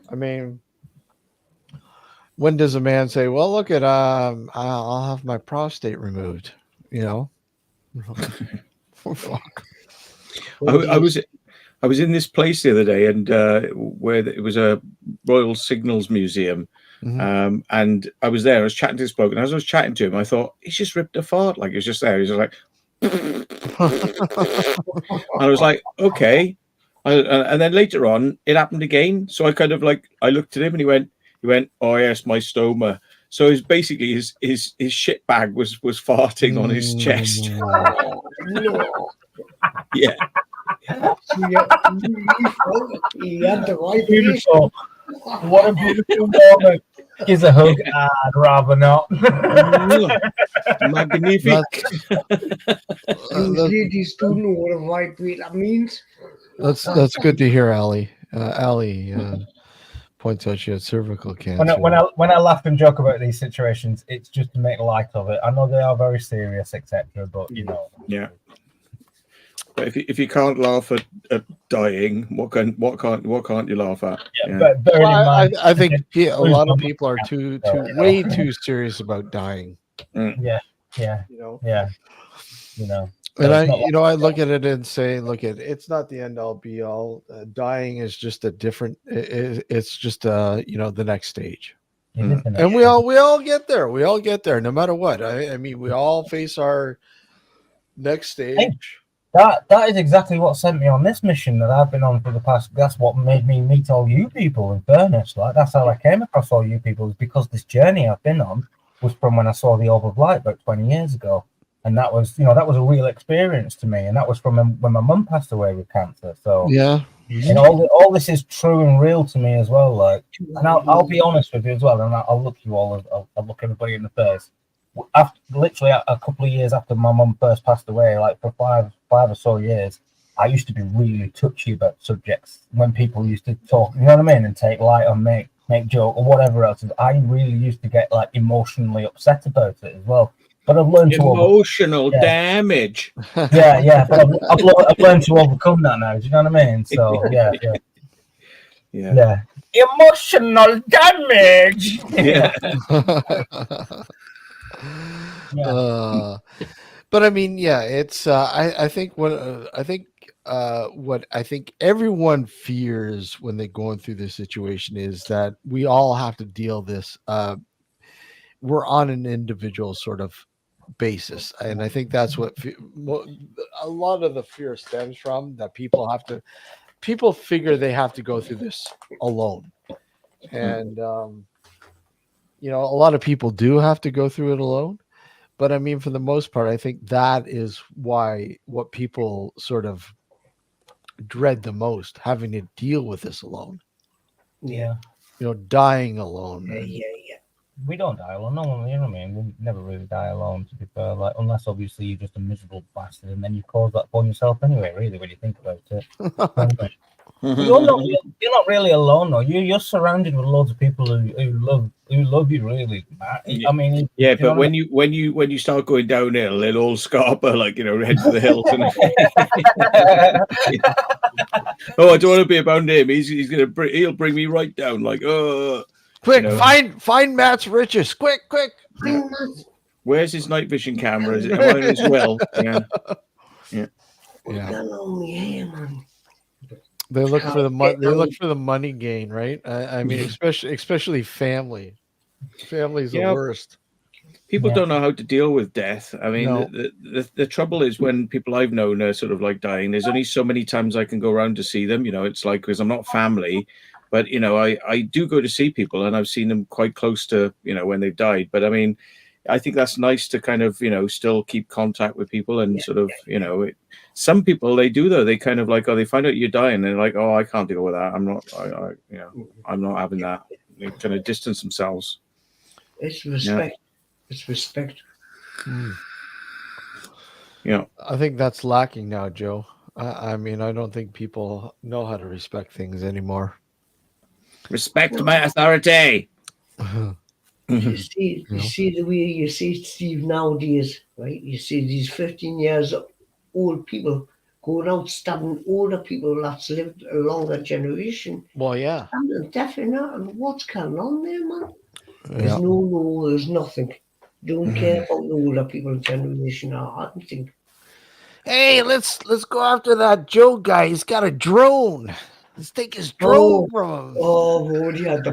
I mean, when does a man say, "Well, look at I'll have my prostate removed"? Fuck. I was in this place the other day, and where it was a Royal Signals Museum. And I was there. I was chatting to this bloke, and as I was chatting to him, I thought he's just ripped a fart. Like, he was just there. He was like, and I was like, okay. And then later on, it happened again. So I kind of I looked at him, and he went, "Oh yes, my stoma." So it's basically his shit bag was farting on his chest. No. Yeah. Beautiful. What a beautiful moment. Gives a hug. I'd rather not. Magnific. Ladies do know what a vibrator means. That's good to hear, Ali. Ali points out she had cervical cancer. When I laugh and joke about these situations, it's just to make light of it. I know they are very serious, etc. But Yeah. But if you can't laugh at dying, what can't you laugh at? Yeah. But bearing in mind, I think a lot of people are way too serious about dying. Yeah. And I look at it and say, it's not the end all be all. Dying is just a different. It's just the next stage. And we all get there. We all get there, no matter what. I mean, we all face our next stage. That is exactly what sent me on this mission that I've been on for the past. That's what made me meet all you people. In fairness, that's how I came across all you people. Is because this journey I've been on was from when I saw the orb of light about 20 years ago, and that was a real experience to me. And that was from when my mum passed away with cancer. So yeah, and all this is true and real to me as well. And I'll be honest with you as well, and I'll look you all. I'll look everybody in the face. After literally a couple of years after my mum first passed away, for five or so years, I used to be really touchy about subjects when people used to talk, you know what I mean, and take light or make joke or whatever else. I really used to get emotionally upset about it as well. But I've learned emotional damage. Yeah. But I've learned to overcome that now. Do you know what I mean? So yeah. Emotional damage. Yeah. But I mean, it's I think what everyone fears when they're going through this situation is that we all have to deal this. We're on an individual sort of basis, and I think that's what a lot of the fear stems from. That people figure they have to go through this alone, and a lot of people do have to go through it alone. But I mean, for the most part, I think that is what people sort of dread the most, having to deal with this alone. Yeah. Dying alone. Yeah. we don't die alone. No one, you know what I mean? We never really die alone, to be fair. Like, unless obviously you're just a miserable bastard, and then you cause that upon yourself anyway. Really, when you think about it. But you're not really alone though. You're surrounded with loads of people who love you really. I mean, Yeah, you know but what when you start going downhill, they'll all scarper, like, head for the hills. And oh, I don't want to be around him. He'll bring me right down. Like, Quick, find Matt's riches. Quick. where's his night vision camera? Am I in his well? Yeah. What's on me here, man? They look for the money. They look for the money gain, right? I mean, especially family. Family's the worst. People don't know how to deal with death. I mean, No. the trouble is when people I've known are sort of like dying, there's only so many times I can go around to see them. It's like, because I'm not family, but I do go to see people, and I've seen them quite close to when they've died. But I mean, I think that's nice to kind of still keep contact with people and sort of some people, they do though. They kind of like, they find out you're dying, and they're like, I can't deal with that. I'm not I'm not having that. They kind of distance themselves. It's respect. Yeah. It's respect. Yeah. I think that's lacking now, Joe. I mean, I don't think people know how to respect things anymore. Respect my authority. You see the way you see Steve nowadays, right? You see these 15 years old people going out stabbing older people that's lived a longer generation. Well, yeah. And definitely not. And what's going on there, man? There's no law, there's nothing. Don't care about the older people generation. I don't think. Hey, let's go after that Joe guy. He's got a drone. Let's take his drone from him. Oh, I've already had the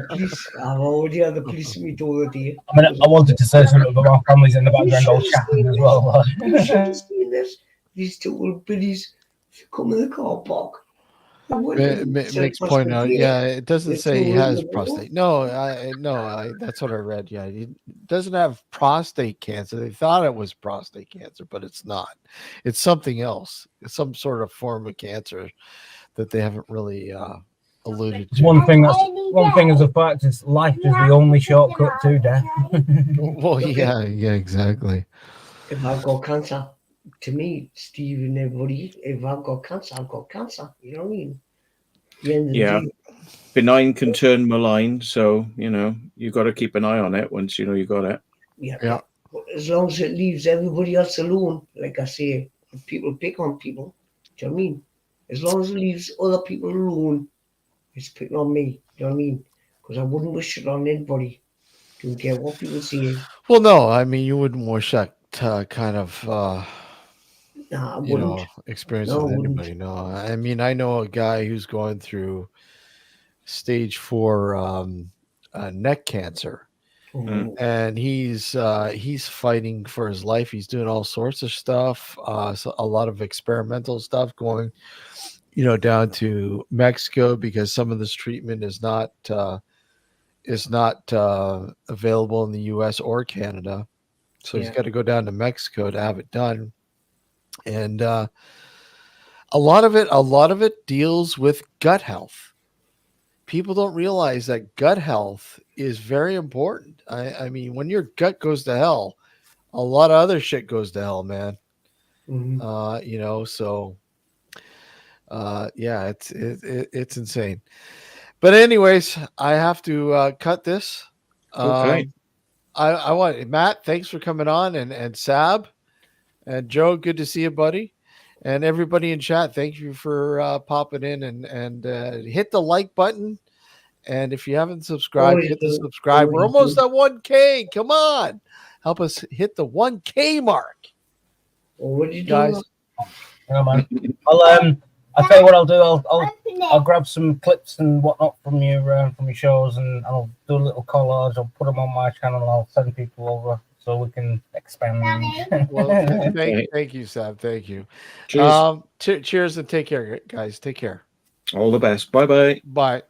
police. Meet over there. I mean, I wanted to say something about our families in the background all chatting as well. You should have seen this. These two old biddies come in the car park. Mick's point out, it doesn't say he has prostate. No, that's what I read. Yeah, he doesn't have prostate cancer. They thought it was prostate cancer, but it's not. It's something else. It's some sort of form of cancer that they haven't really alluded to. One thing is a fact is life is the only shortcut to death. Well, yeah, exactly. If I've got cancer, to me, Steve and everybody, if I've got cancer, I've got cancer. You know what I mean? Benign can turn malign, so you got to keep an eye on it once you got it. Yeah. But as long as it leaves everybody else alone, like I say, if people pick on people, do you know what I mean? As long as it leaves other people alone, it's picking on me. Do you know what I mean? Because I wouldn't wish it on anybody. Don't care what people say. Well, no, I mean, you wouldn't wish that kind of experience with anybody. No, I mean, I know a guy who's going through stage 4 neck cancer, and he's fighting for his life. He's doing all sorts of stuff, so a lot of experimental stuff going, down to Mexico because some of this treatment is not available in the U.S. or Canada. So he's got to go down to Mexico to have it done. And a lot of it deals with gut health. People don't realize that gut health is very important. I mean, when your gut goes to hell, a lot of other shit goes to hell, man. So it's insane. But anyways, I have to cut this. Okay. I want Matt, thanks for coming on, and Sab and Joe, good to see you, buddy. And everybody in chat, thank you for popping in and hit the like button. And if you haven't subscribed, hit the subscribe. We're almost at 1K. Come on, help us hit the 1K mark. Well, what did you guys? Yeah, man. I'll tell you what I'll do. I'll grab some clips and whatnot from your shows, and I'll do a little collage. I'll put them on my channel. And I'll send people over so we can expand. Well, thank you, Sam. Thank you. Cheers. Cheers and take care, guys. Take care. All the best. Bye-bye. Bye.